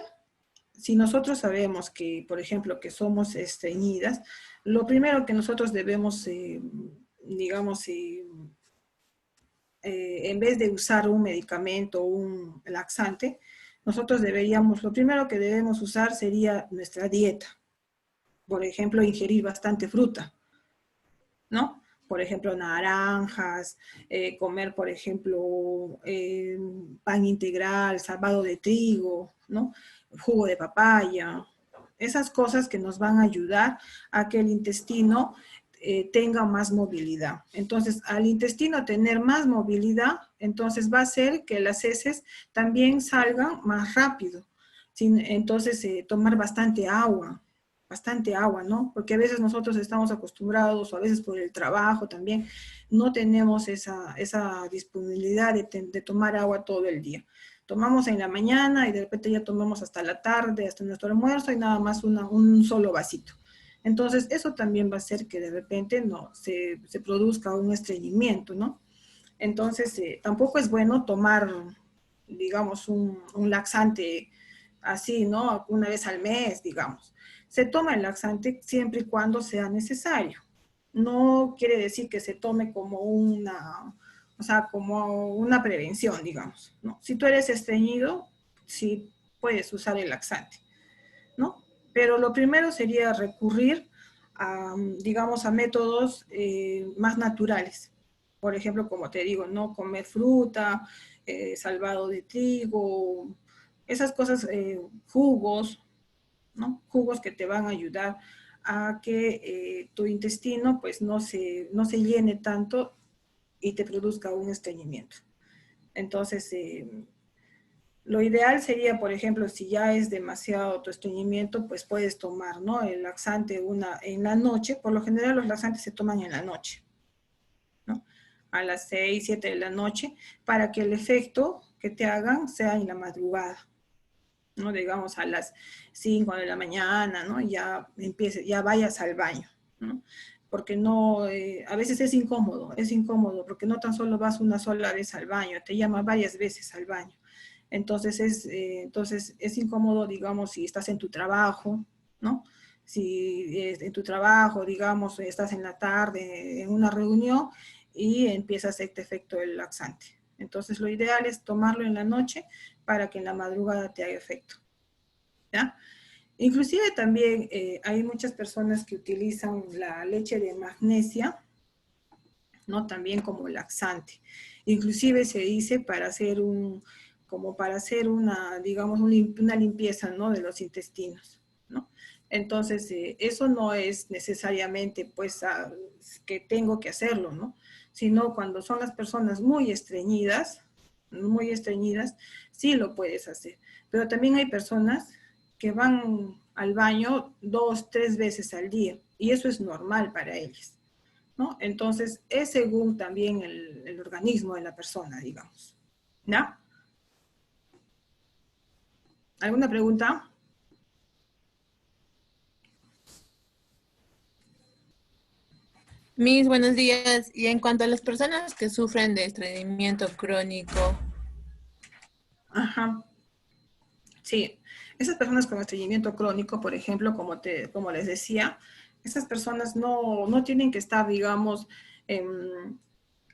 si nosotros sabemos que, por ejemplo, que somos estreñidas, lo primero que nosotros debemos, digamos, en vez de usar un medicamento o un laxante, lo primero que debemos usar sería nuestra dieta. Por ejemplo, ingerir bastante fruta, ¿no? por ejemplo, naranjas, comer, por ejemplo, pan integral, salvado de trigo, ¿no? Jugo de papaya. Esas cosas que nos van a ayudar a que el intestino tenga más movilidad. Entonces, al intestino tener más movilidad, entonces va a hacer que las heces también salgan más rápido. Entonces, tomar bastante agua, ¿no? Porque a veces nosotros estamos acostumbrados, o a veces por el trabajo también, no tenemos esa disponibilidad de tomar agua todo el día. Tomamos en la mañana y de repente ya tomamos hasta la tarde, hasta nuestro almuerzo y nada más un solo vasito. Entonces, eso también va a hacer que de repente no se produzca un estreñimiento, ¿no? Entonces, tampoco es bueno tomar, digamos, un laxante así, ¿no? Una vez al mes, digamos. Se toma el laxante siempre y cuando sea necesario. No quiere decir que se tome como como una prevención, digamos, ¿no? Si tú eres estreñido, sí puedes usar el laxante, ¿no? Pero lo primero sería recurrir a, digamos, a métodos más naturales. Por ejemplo, como te digo, no comer fruta, salvado de trigo, esas cosas, jugos, ¿no? Jugos que te van a ayudar a que tu intestino pues no se llene tanto y te produzca un estreñimiento. Entonces, lo ideal sería, por ejemplo, si ya es demasiado tu estreñimiento, pues puedes tomar, ¿no? El laxante en la noche. Por lo general los laxantes se toman en la noche, ¿no? A las 6, 7 de la noche, para que el efecto que te hagan sea en la madrugada, ¿no? Digamos a las 5 de la mañana, ¿no? Ya vayas al baño, ¿no? Porque no, a veces es incómodo, porque no tan solo vas una sola vez al baño, te llama varias veces al baño. Entonces es incómodo, digamos, si estás en tu trabajo, ¿no? Si en tu trabajo, digamos, estás en la tarde en una reunión y empieza a hacerte efecto el laxante. Entonces lo ideal es tomarlo en la noche para que en la madrugada te haga efecto, ¿ya? Inclusive también hay muchas personas que utilizan la leche de magnesia, ¿no? También como laxante. Inclusive se dice para hacer una, digamos, una limpieza, ¿no? De los intestinos, ¿no? Entonces, eso no es necesariamente, pues, que tengo que hacerlo, ¿no? Sino cuando son las personas muy estreñidas, sí lo puedes hacer. Pero también hay personas que van al baño 2, 3 veces al día, y eso es normal para ellas, ¿no? Entonces, es según también el organismo de la persona, digamos, ¿no? ¿Alguna pregunta? Mis buenos días. Y en cuanto a las personas que sufren de estreñimiento crónico. Ajá. Sí, esas personas con estreñimiento crónico, por ejemplo, como les decía, esas personas no tienen que estar, digamos,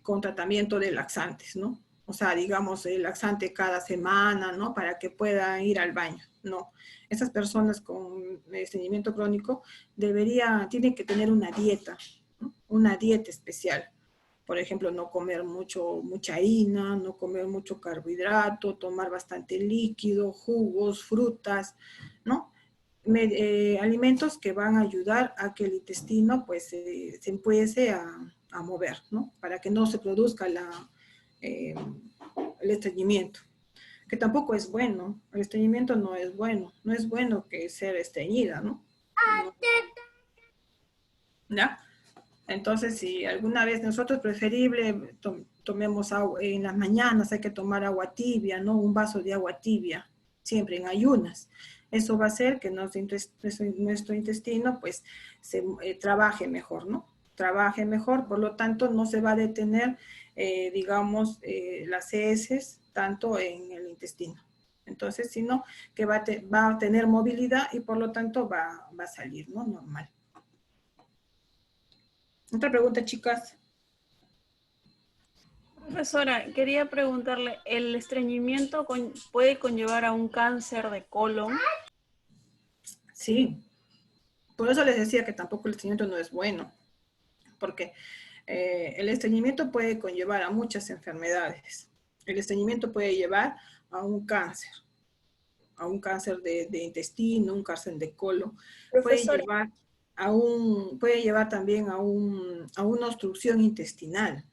con tratamiento de laxantes, ¿no? O sea, digamos, el laxante cada semana, ¿no? Para que puedan ir al baño, no. Esas personas con estreñimiento crónico tienen que tener una dieta, ¿no? Una dieta especial. Por ejemplo, no comer mucha harina, no comer mucho carbohidrato, tomar bastante líquido, jugos, frutas, ¿no? Alimentos que van a ayudar a que el intestino pues se empiece a mover, ¿no? Para que no se produzca el estreñimiento, que tampoco es bueno. El estreñimiento no es bueno, no es bueno que ser estreñida, ¿no? ¿Ya? Entonces, si alguna vez nosotros preferible tomemos agua en las mañanas, hay que tomar agua tibia, ¿no? Un vaso de agua tibia, siempre en ayunas. Eso va a hacer que nuestro intestino pues trabaje mejor, ¿no? Trabaje mejor, por lo tanto no se va a detener, digamos, las heces tanto en el intestino. Entonces, sino que va a tener movilidad y por lo tanto va a salir, ¿no? Normal. Otra pregunta, chicas. Profesora, quería preguntarle, ¿el estreñimiento puede conllevar a un cáncer de colon? Sí, por eso les decía que tampoco el estreñimiento no es bueno, porque El estreñimiento puede conllevar a muchas enfermedades. El estreñimiento puede llevar a un cáncer de intestino, un cáncer de colon, Profesora, puede llevar también a una obstrucción intestinal,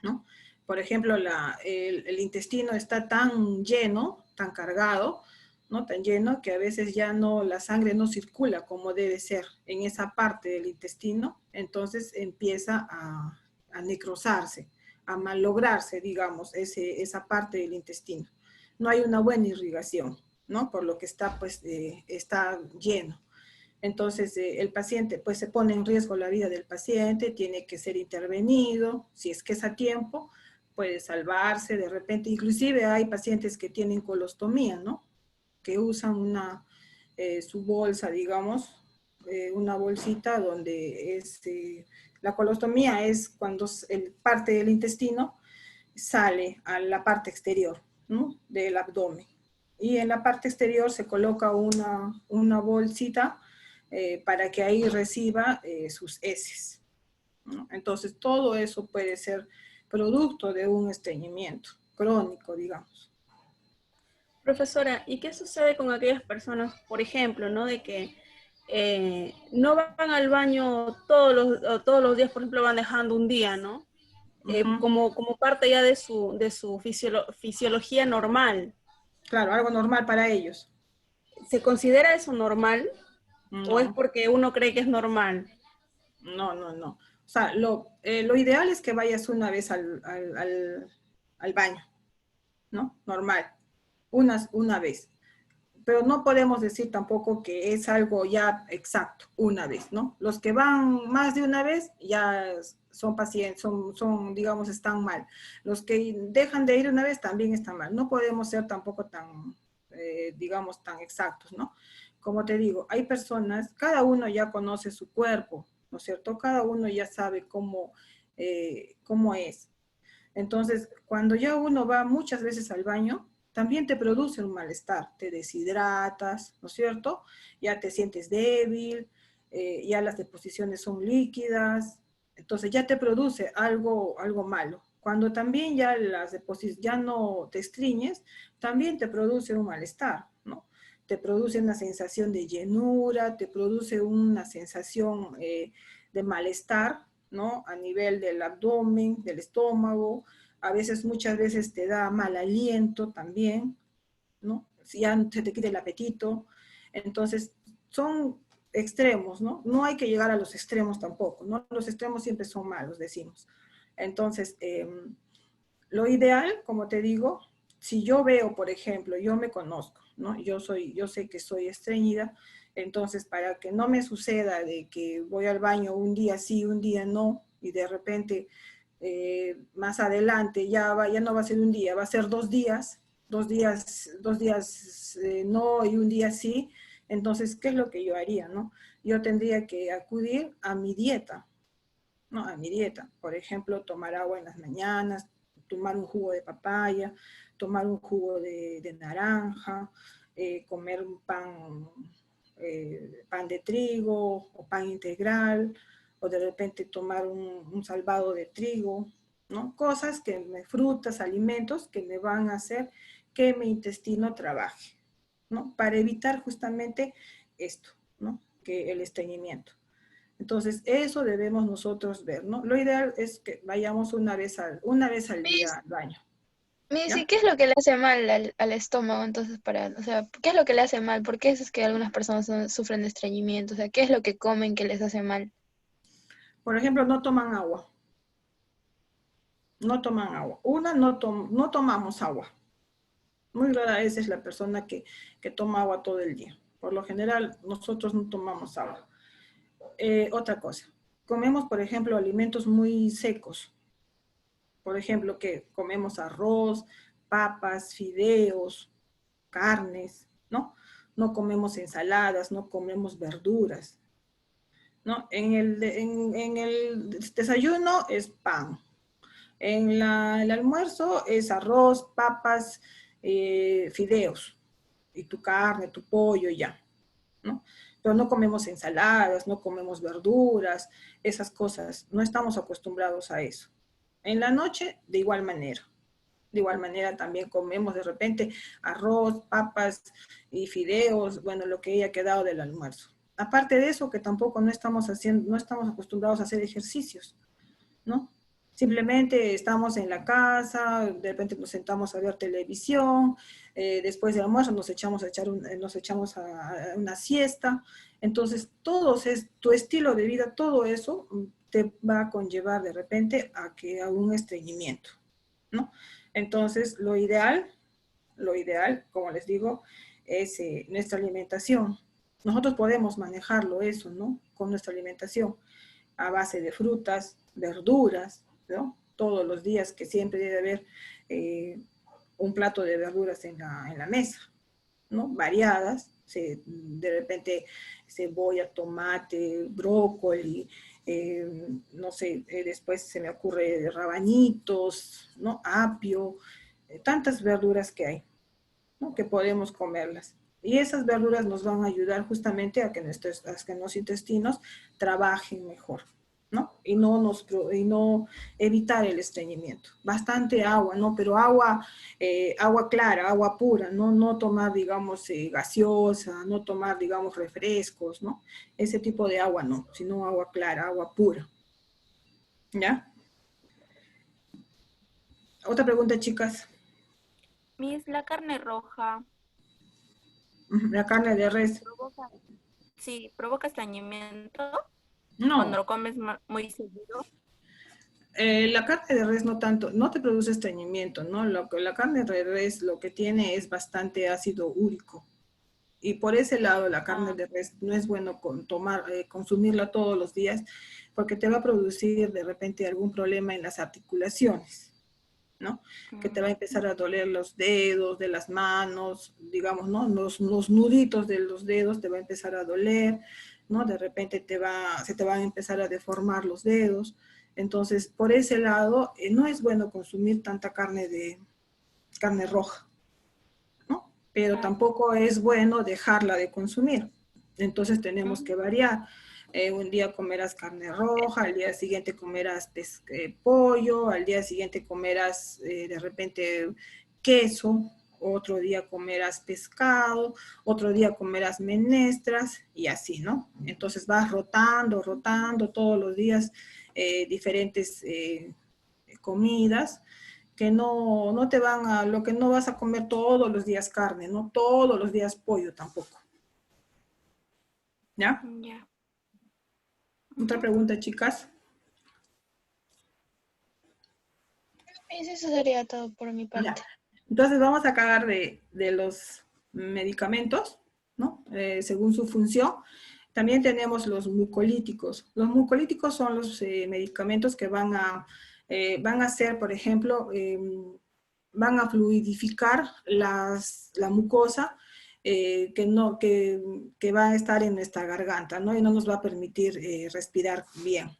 ¿no? Por ejemplo, el intestino está tan lleno, tan cargado, ¿no? Tan lleno que a veces ya la sangre no circula como debe ser en esa parte del intestino, entonces empieza a necrosarse, a malograrse, digamos, esa parte del intestino. No hay una buena irrigación, ¿no? Por lo que está, pues, está lleno. Entonces, el paciente, pues, se pone en riesgo la vida del paciente, tiene que ser intervenido, si es que es a tiempo, puede salvarse de repente. Inclusive hay pacientes que tienen colostomía, ¿no? Que usan su bolsa, digamos, una bolsita donde la colostomía es cuando parte del intestino sale a la parte exterior, ¿no? Del abdomen. Y en la parte exterior se coloca una bolsita para que ahí reciba sus heces, ¿no? Entonces, todo eso puede ser producto de un estreñimiento crónico, digamos. profesora, ¿y qué sucede con aquellas personas, por ejemplo, ¿no? De que no van al baño todos los días, por ejemplo, van dejando un día, ¿no? Como parte ya de su fisiología normal. Claro, algo normal para ellos. ¿Se considera eso normal? ¿O es No, porque uno cree que es normal? no. O sea, lo ideal es que vayas una vez al baño, ¿no? Normal, una vez. Pero no podemos decir tampoco que es algo ya exacto, una vez, ¿no? Los que van más de una vez ya son pacientes, digamos, están mal. Los que dejan de ir una vez también están mal. No podemos ser tampoco tan, digamos, tan exactos, ¿no? Como te digo, hay personas, cada uno ya conoce su cuerpo, ¿no es cierto? Cada uno ya sabe cómo es. Entonces, cuando ya uno va muchas veces al baño, también te produce un malestar, te deshidratas, ¿no es cierto? Ya te sientes débil, ya las deposiciones son líquidas, entonces ya te produce algo malo. Cuando también ya las deposiciones ya no te estriñes, también te produce un malestar, ¿no? Te produce una sensación de llenura, te produce una sensación de malestar, ¿no? A nivel del abdomen, del estómago, muchas veces te da mal aliento también, ¿no? Si ya se te quita el apetito. Entonces, son extremos, ¿no? No hay que llegar a los extremos tampoco, ¿no? Los extremos siempre son malos, decimos. Entonces, lo ideal, como te digo, si yo veo, por ejemplo, yo me conozco, ¿no? Yo sé que soy estreñida, entonces para que no me suceda de que voy al baño un día sí, un día no, y de repente más adelante ya no va a ser un día, va a ser 2 días, dos días no y un día sí, entonces, ¿qué es lo que yo haría, no? Yo tendría que acudir a mi dieta, ¿no? A mi dieta, por ejemplo, tomar agua en las mañanas, tomar un jugo de papaya, tomar un jugo de naranja, comer un pan de trigo o pan integral, o de repente tomar un salvado de trigo, ¿no? Cosas frutas, alimentos que me van a hacer que mi intestino trabaje, ¿no? Para evitar justamente esto, ¿no? Que el estreñimiento. Entonces, eso debemos nosotros ver, ¿no? Lo ideal es que vayamos una vez al día al baño. Miss, ¿y ¿Ya? qué es lo que le hace mal al estómago? Entonces, o sea, ¿qué es lo que le hace mal? ¿Por qué es que algunas personas sufren de estreñimiento? O sea, ¿qué es lo que comen que les hace mal? Por ejemplo, no toman agua. No toman agua. No tomamos agua. Muy rara vez es la persona que toma agua todo el día. Por lo general, nosotros no tomamos agua. Otra cosa, comemos, por ejemplo, alimentos muy secos. Por ejemplo, que comemos arroz, papas, fideos, carnes, ¿no? No comemos ensaladas, no comemos verduras, ¿no? En el desayuno es pan. El almuerzo es arroz, papas, fideos, y tu carne, tu pollo, ya, ¿no? pero no comemos ensaladas, no comemos verduras, esas cosas, no estamos acostumbrados a eso. En la noche, de igual manera. De igual manera también comemos de repente arroz, papas y fideos, bueno, lo que haya quedado del almuerzo. Aparte de eso, que tampoco no estamos acostumbrados a hacer ejercicios, ¿no? Simplemente estamos en la casa, de repente nos sentamos a ver televisión, después del almuerzo nos echamos a una siesta. Entonces, tu estilo de vida, todo eso te va a conllevar de repente a un estreñimiento, ¿no? Entonces, lo ideal, como les digo, es nuestra alimentación. Nosotros podemos manejarlo eso, ¿no? Con nuestra alimentación, a base de frutas, verduras, ¿no? Todos los días, que siempre debe haber un plato de verduras en la mesa, ¿no? Variadas, de repente cebolla, tomate, brócoli, no sé, después se me ocurre rabanitos, ¿no? Apio, tantas verduras que hay, ¿no? Que podemos comerlas. Y esas verduras nos van a ayudar justamente a que nuestros intestinos trabajen mejor, ¿no? Y no evitar el estreñimiento. Bastante agua, ¿no? Pero agua clara, agua pura, no tomar, digamos, gaseosa, no tomar, digamos, refrescos, ¿no? Ese tipo de agua no, sino agua clara, agua pura. ¿Ya? Otra pregunta, chicas. Miss, la carne roja La carne de res. provoca estreñimiento No. cuando lo comes muy seguido. La carne de res no tanto, no te produce estreñimiento, ¿no? La carne de res lo que tiene es bastante ácido úrico. Y por ese lado la carne de res no es bueno consumirla todos los días, porque te va a producir de repente algún problema en las articulaciones, ¿no? Que te va a empezar a doler los dedos de las manos, digamos, ¿no? Los nuditos de los dedos te va a empezar a doler, ¿no? De repente se te van a empezar a deformar los dedos. Entonces, por ese lado, no es bueno consumir tanta carne roja, ¿no? Pero tampoco es bueno dejarla de consumir. Entonces tenemos que variar. Un día comerás carne roja, al día siguiente comerás pollo, al día siguiente comerás de repente queso, otro día comerás pescado, otro día comerás menestras y así, ¿no? Entonces vas rotando todos los días diferentes comidas que no te van a, lo que no vas a comer todos los días carne, no todos los días pollo tampoco. ¿Ya? Ya. Otra pregunta, chicas. Eso sería todo por mi parte. Ya. Entonces vamos a acabar de los medicamentos, ¿no? Según su función. También tenemos los mucolíticos. Los mucolíticos son los medicamentos que van a hacer, por ejemplo, van a fluidificar la mucosa que va a estar en nuestra garganta, ¿no? Y no nos va a permitir respirar bien.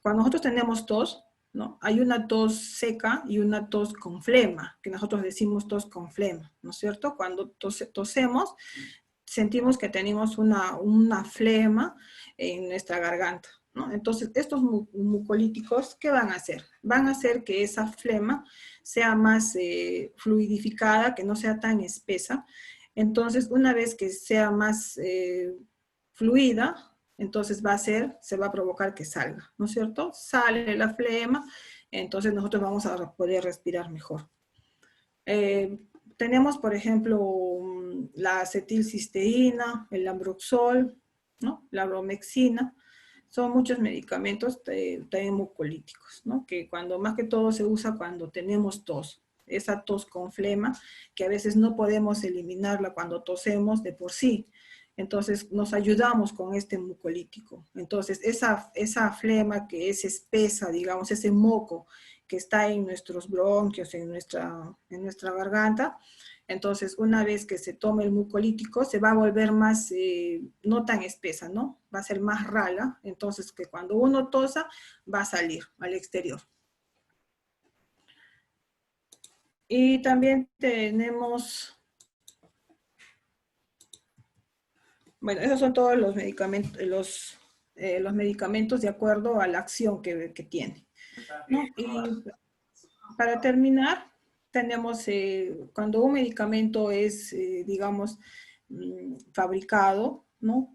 Cuando nosotros tenemos tos, ¿no? Hay una tos seca y una tos con flema, que nosotros decimos tos con flema, ¿no es cierto? Cuando tosemos, sentimos que tenemos una flema en nuestra garganta, ¿no? Entonces, estos mucolíticos, ¿qué van a hacer? Van a hacer que esa flema sea más fluidificada, que no sea tan espesa. Entonces, una vez que sea más fluida, entonces se va a provocar que salga, ¿no es cierto? Sale la flema, entonces nosotros vamos a poder respirar mejor. Tenemos, por ejemplo, la acetilcisteína, el Ambroxol, ¿no? La bromexina. Son muchos medicamentos también mucolíticos, ¿no? Que más que todo se usa cuando tenemos tos. Esa tos con flema, que a veces no podemos eliminarla cuando tosemos de por sí. Entonces nos ayudamos con este mucolítico. Entonces esa flema que es espesa, digamos, ese moco que está en nuestros bronquios, en nuestra garganta, entonces una vez que se tome el mucolítico se va a volver más, no tan espesa, ¿no? Va a ser más rala, entonces que cuando uno tosa va a salir al exterior. Y también tenemos Bueno, esos son todos los medicamentos, los medicamentos de acuerdo a la acción que tiene, ¿no? Y para terminar, tenemos cuando un medicamento es, digamos, fabricado, ¿no?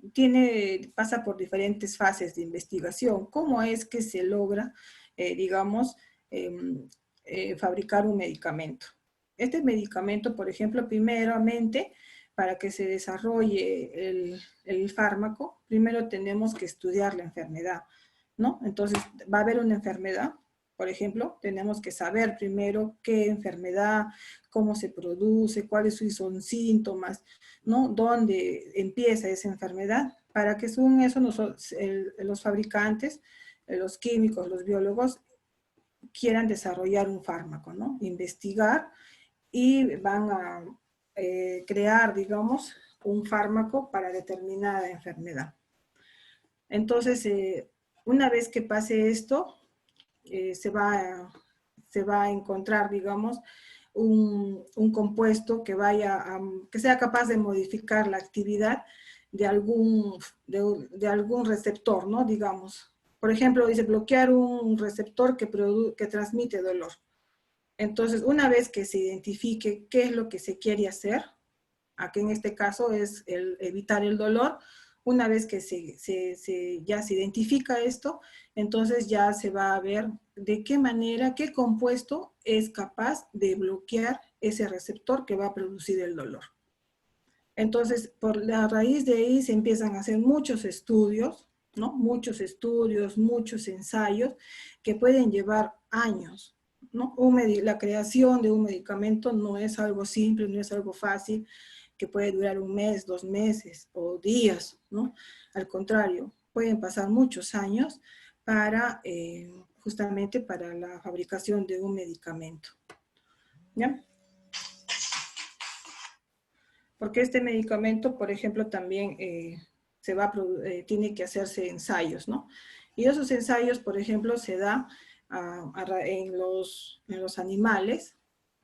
Pasa por diferentes fases de investigación. ¿Cómo es que se logra, digamos, fabricar un medicamento? Este medicamento, por ejemplo, primeramente, para que se desarrolle el fármaco, primero tenemos que estudiar la enfermedad, ¿no? Entonces, va a haber una enfermedad, por ejemplo, tenemos que saber primero qué enfermedad, cómo se produce, cuáles son síntomas, ¿no? Dónde empieza esa enfermedad, para que según eso los fabricantes, los químicos, los biólogos, quieran desarrollar un fármaco, ¿no? Investigar y van a crear, digamos, un fármaco para determinada enfermedad. Entonces, una vez que pase esto, se va a encontrar, digamos, un compuesto que que sea capaz de modificar la actividad de algún receptor, ¿no? Digamos, por ejemplo, dice bloquear un receptor que transmite dolor. Entonces, una vez que se identifique qué es lo que se quiere hacer, aquí en este caso es evitar el dolor, una vez que ya se identifica esto, entonces ya se va a ver de qué manera, qué compuesto es capaz de bloquear ese receptor que va a producir el dolor. Entonces, por la raíz de ahí se empiezan a hacer muchos estudios, ¿no? Muchos estudios, muchos ensayos que pueden llevar años, ¿no? La creación de un medicamento no es algo simple, no es algo fácil, que puede durar un mes, 2 meses o días, ¿no? Al contrario, pueden pasar muchos años justamente para la fabricación de un medicamento. ¿Ya? Porque este medicamento, por ejemplo, también tiene que hacerse ensayos, ¿no? Y esos ensayos, por ejemplo, se da en los animales,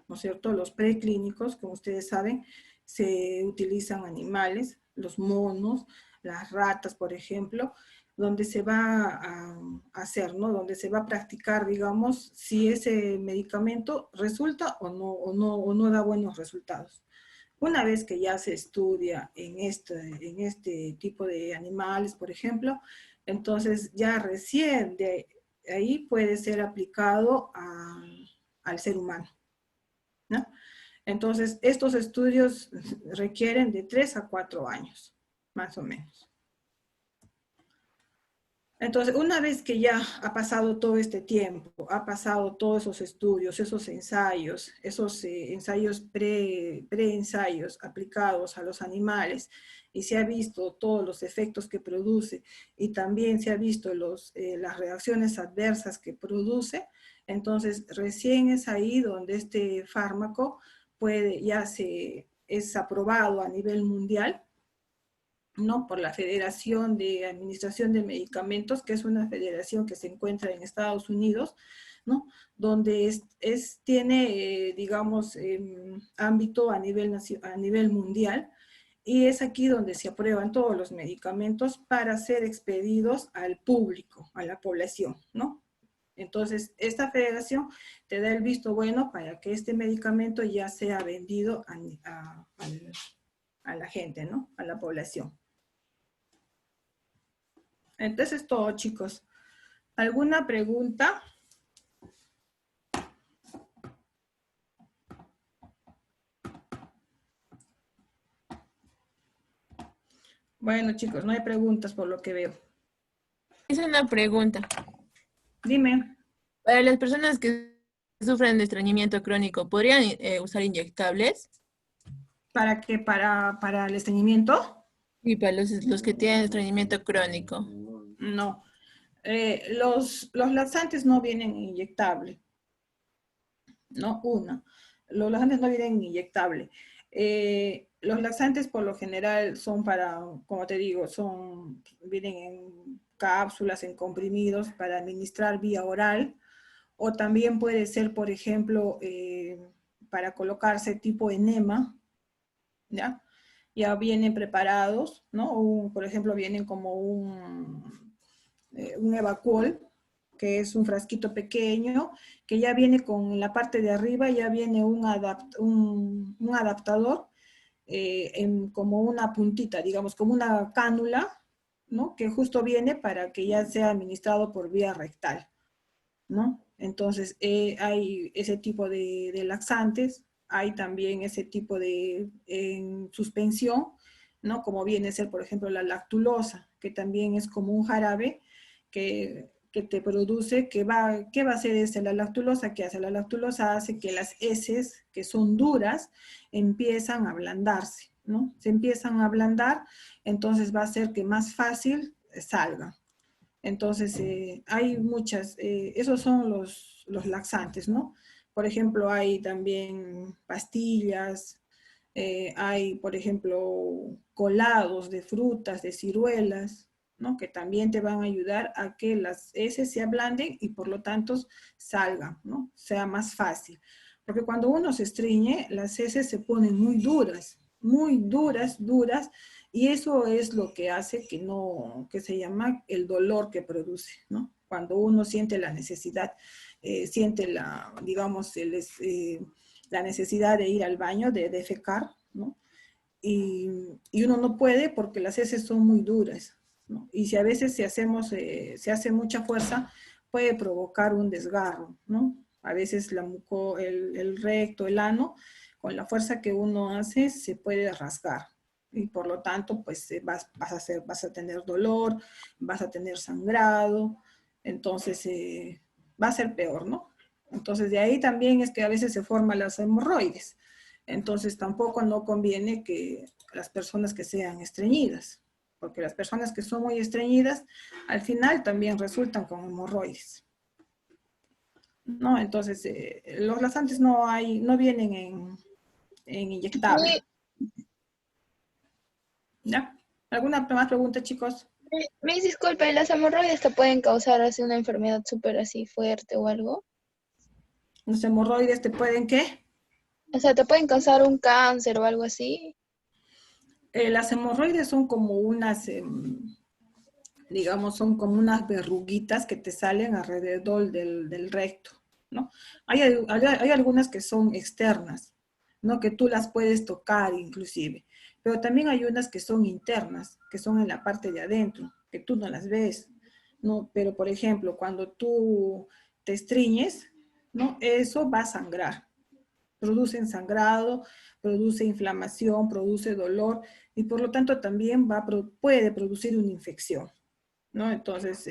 ¿no es cierto? Los preclínicos, como ustedes saben, se utilizan animales, los monos, las ratas, por ejemplo, donde se va a hacer, ¿no? Donde se va a practicar, digamos, si ese medicamento resulta o no da buenos resultados. Una vez que ya se estudia en este tipo de animales, por ejemplo, entonces ya recién de ahí puede ser aplicado al ser humano, ¿no? Entonces, estos estudios requieren de 3 a 4 años, más o menos. Entonces, una vez que ya ha pasado todo este tiempo, ha pasado todos esos estudios, esos ensayos pre-ensayos aplicados a los animales, y se ha visto todos los efectos que produce, y también se ha visto las reacciones adversas que produce, entonces recién es ahí donde este fármaco es aprobado a nivel mundial, ¿no? Por la Federación de Administración de Medicamentos, que es una federación que se encuentra en Estados Unidos, ¿no? Donde tiene, digamos, ámbito a nivel mundial, y es aquí donde se aprueban todos los medicamentos para ser expedidos al público, a la población, ¿no? Entonces, esta federación te da el visto bueno para que este medicamento ya sea vendido a la gente, ¿no? A la población. Entonces, todo, chicos. ¿Alguna pregunta? Bueno, chicos, no hay preguntas por lo que veo. Es una pregunta. Dime. Para las personas que sufren de estreñimiento crónico, ¿podrían usar inyectables? ¿Para qué? ¿Para el estreñimiento? Y para los que tienen estreñimiento crónico. No. Los laxantes no vienen inyectables. No, los laxantes no vienen inyectables. Los laxantes por lo general son como te digo, vienen en cápsulas, en comprimidos para administrar vía oral, o también puede ser, por ejemplo, para colocarse tipo enema, ¿ya? ya vienen preparados, ¿no? Por ejemplo, vienen como un Evacuol, que es un frasquito pequeño, que ya viene con la parte de arriba, ya viene un adaptador, como una puntita, digamos, como una cánula, ¿no? Que justo viene para que ya sea administrado por vía rectal, ¿no? Entonces, hay ese tipo de laxantes, hay también ese tipo de suspensión, ¿no? Como viene a ser, por ejemplo, la lactulosa, que también es como un jarabe que te produce, ¿qué va a hacer la lactulosa? ¿Qué hace? La lactulosa hace que las heces, que son duras, empiezan a ablandarse, ¿no? Se empiezan a ablandar, entonces va a hacer que más fácil salgan. Entonces, hay muchas, esos son los laxantes, ¿no? Por ejemplo, hay también pastillas, hay, por ejemplo, colados de frutas, de ciruelas, ¿no? Que también te van a ayudar a que las heces se ablanden y por lo tanto salgan, ¿no? Sea más fácil. Porque cuando uno se estreñe, las heces se ponen muy duras, duras, y eso es lo que hace que se llama el dolor que produce, ¿no? Cuando uno siente la necesidad, siente digamos, la necesidad de ir al baño, de defecar, ¿no? Y uno no puede porque las heces son muy duras, ¿no? Y si a veces se hace mucha fuerza, puede provocar un desgarro, ¿no? A veces el recto, el ano, con la fuerza que uno hace, se puede rasgar. Y por lo tanto, pues vas a tener dolor, vas a tener sangrado, entonces va a ser peor, ¿no? Entonces de ahí también es que a veces se forman las hemorroides. Entonces tampoco no conviene que las personas que sean estreñidas, porque las personas que son muy estreñidas, al final también resultan con hemorroides, ¿no? Entonces, los laxantes no vienen en inyectable, Mi- ¿ya? ¿Alguna más pregunta, chicos? Mis disculpe, ¿las hemorroides te pueden causar así una enfermedad súper así fuerte o algo? ¿Los hemorroides te pueden qué? O sea, ¿te pueden causar un cáncer o algo así? Las hemorroides son como unas, digamos, son como unas verruguitas que te salen alrededor del recto, ¿no? Hay algunas que son externas, ¿no? Que tú las puedes tocar inclusive, pero también hay unas que son internas, que son en la parte de adentro, que tú no las ves, ¿no? Pero, por ejemplo, cuando tú te estriñes, ¿no? Eso va a sangrar, produce sangrado, produce inflamación, produce dolor, y por lo tanto también puede producir una infección, ¿no? Entonces,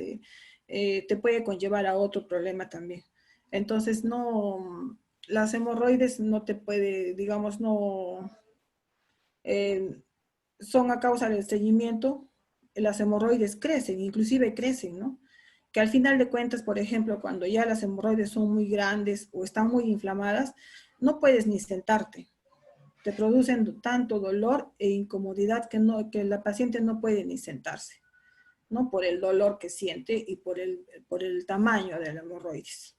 te puede conllevar a otro problema también. Entonces, no, las hemorroides no te puede, digamos, no, eh, son a causa del estreñimiento, las hemorroides crecen, inclusive crecen, ¿no? Que al final de cuentas, por ejemplo, cuando ya las hemorroides son muy grandes o están muy inflamadas, no puedes ni sentarte. Te producen tanto dolor e incomodidad que la paciente no puede ni sentarse, ¿no? Por el dolor que siente y por el tamaño de la hemorroides.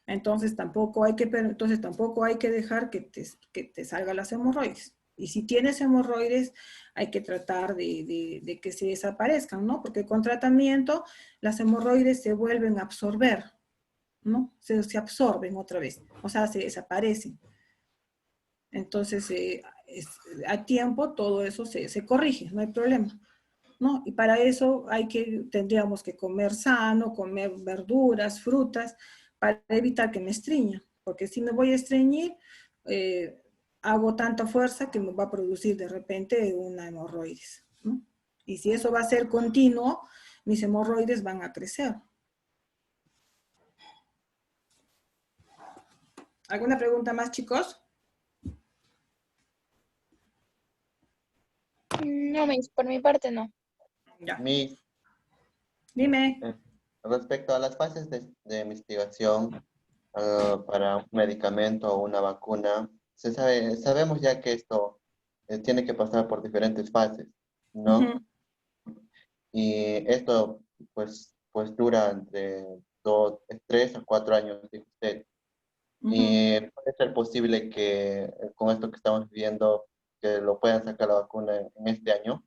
Entonces tampoco hay que dejar que te salgan las hemorroides. Y si tienes hemorroides, hay que tratar de que se desaparezcan, ¿no? Porque con tratamiento las hemorroides se vuelven a absorber, ¿no? Se absorben otra vez, o sea, se desaparecen. Entonces, a tiempo todo eso se corrige, no hay problema, ¿no? Y para eso tendríamos que comer sano, comer verduras, frutas, para evitar que me estreña, porque si me voy a estreñir, eh, hago tanta fuerza que me va a producir de repente una hemorroides, ¿no? Y si eso va a ser continuo, mis hemorroides van a crecer. ¿Alguna pregunta más, chicos? No, por mi parte no. Ya. Miss, Dime. respecto a las fases de investigación para un medicamento o una vacuna, sabemos ya que esto tiene que pasar por diferentes fases, ¿no? Ujú. Y esto, pues dura entre 3 a 4 años, dice usted. Ujú. Y puede ser posible que con esto que estamos viviendo que lo puedan sacar la vacuna en este año?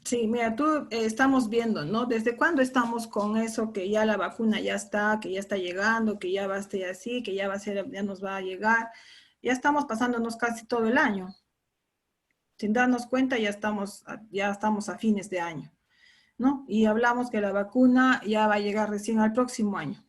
Sí, mira, estamos viendo, ¿no? ¿Desde cuándo estamos con eso que ya la vacuna ya está, que ya está llegando, que ya va a estar así, que ya va a ser, ya nos va a llegar? Ya estamos pasándonos casi todo el año. Sin darnos cuenta, ya estamos a fines de año, ¿no? Y hablamos que la vacuna ya va a llegar recién al próximo año,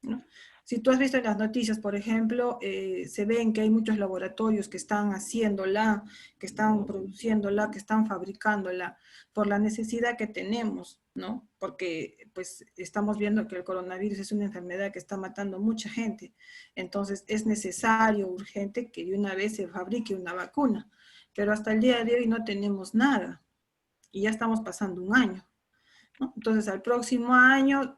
¿no? Si tú has visto en las noticias, por ejemplo, se ven que hay muchos laboratorios que están haciéndola, que están produciéndola, que están fabricándola, por la necesidad que tenemos, ¿no? Porque pues estamos viendo que el coronavirus es una enfermedad que está matando mucha gente. Entonces es necesario, urgente, que de una vez se fabrique una vacuna. Pero hasta el día de hoy no tenemos nada. Y ya estamos pasando un año, ¿no? Entonces al próximo año,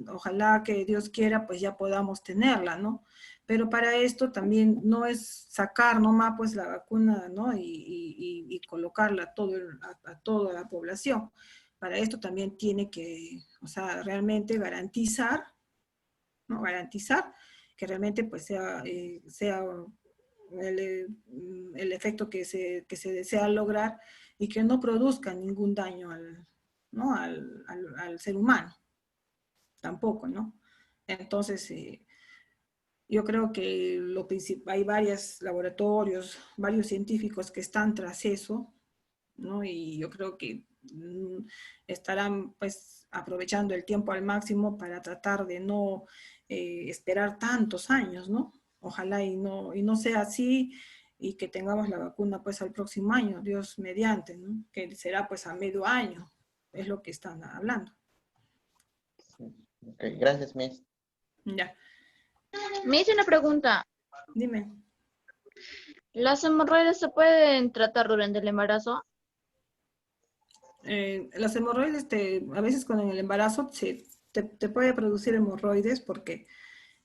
ojalá que Dios quiera, pues ya podamos tenerla, ¿no? Pero para esto también no es sacar nomás pues la vacuna, ¿no? Y colocarla a toda la población. Para esto también tiene que, o sea, realmente garantizar, ¿no? Garantizar que realmente pues sea el efecto que se desea lograr y que no produzca ningún daño ¿no? al ser humano. Tampoco, ¿no? Entonces, yo creo que hay varios laboratorios, varios científicos que están tras eso, ¿no? Y yo creo que estarán pues aprovechando el tiempo al máximo para tratar de no esperar tantos años, ¿no? Ojalá y no sea así y que tengamos la vacuna pues al próximo año, Dios mediante, ¿no? Que será pues a medio año, es lo que están hablando. Ok, gracias, Miss. Ya, Me hice una pregunta. dime. ¿Las hemorroides se pueden tratar durante el embarazo? Las hemorroides, a veces con el embarazo te puede producir hemorroides porque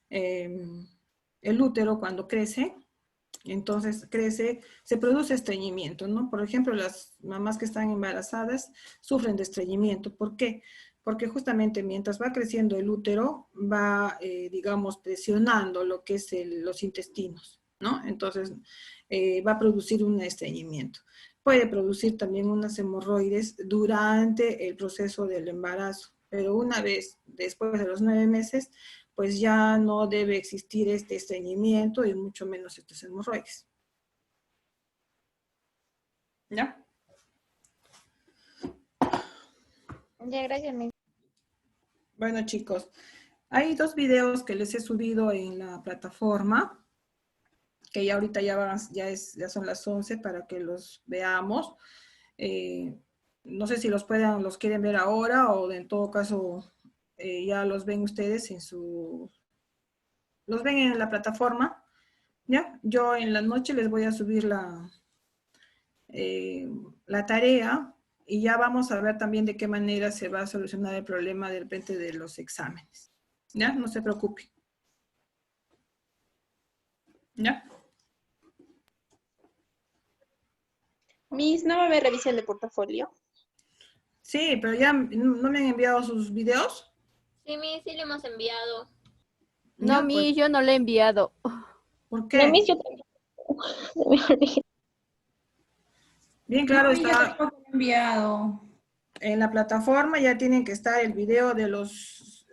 el útero cuando crece, entonces se produce estreñimiento, ¿no? Por ejemplo, las mamás que están embarazadas sufren de estreñimiento. ¿Por qué? Porque justamente mientras va creciendo el útero, va, digamos, presionando lo que es los intestinos, ¿no? Entonces, va a producir un estreñimiento. Puede producir también unas hemorroides durante el proceso del embarazo, pero una vez después de los 9 meses, pues ya no debe existir este estreñimiento y mucho menos estos hemorroides. ¿Ya? Ya, gracias, Miss. Bueno, chicos, hay 2 videos que les he subido en la plataforma, que ya ahorita ya son las 11 para que los veamos. No sé si los quieren ver ahora o en todo caso ya los ven ustedes los ven en la plataforma, ¿ya? Yo en la noche les voy a subir la tarea y ya vamos a ver también de qué manera se va a solucionar el problema de repente de los exámenes, ¿ya? No se preocupe. ¿Ya? Miss, ¿no va a haber revisión de portafolio? Sí, pero ya no me han enviado sus videos. Sí, Miss, sí le hemos enviado. No, Ya, Miss, yo no le he enviado. ¿Por qué? No, Miss, yo también. Bien claro No, yo está tampoco lo he enviado. en la plataforma, ya tienen que estar el video de los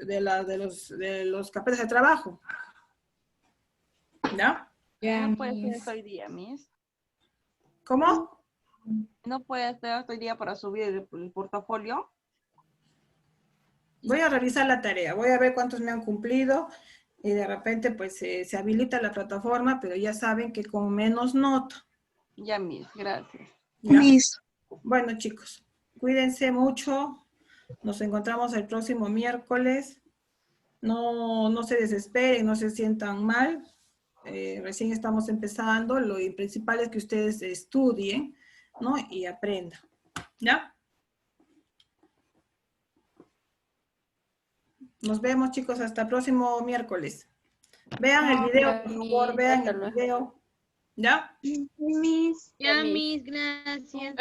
carpetas de trabajo. ¿Ya? Ya, No puede ser Miss. hasta hoy día, Miss. ¿Cómo? No puede ser hasta hoy día para subir el portafolio. Voy a revisar la tarea, voy a ver cuántos me han cumplido y de repente pues se habilita la plataforma, pero ya saben que con menos nota. Ya, Miss, gracias. ¿Ya? Bueno, chicos, cuídense mucho. Nos encontramos el próximo miércoles. No se desesperen, no se sientan mal. Recién estamos empezando. Lo principal es que ustedes estudien, ¿no? Y aprendan. ¿Ya? Nos vemos, chicos, hasta el próximo miércoles. Vean el video, por favor, vean el video. ¿Ya? Miss. Ya, Miss, gracias.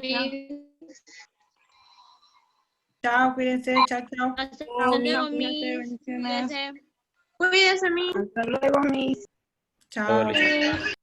Miss. Chao, cuídense, chao, chao. Hasta Chao, luego, Miss. Miss. Cuídense. Cuídese, Miss. Hasta luego, Miss. Chao. Hola.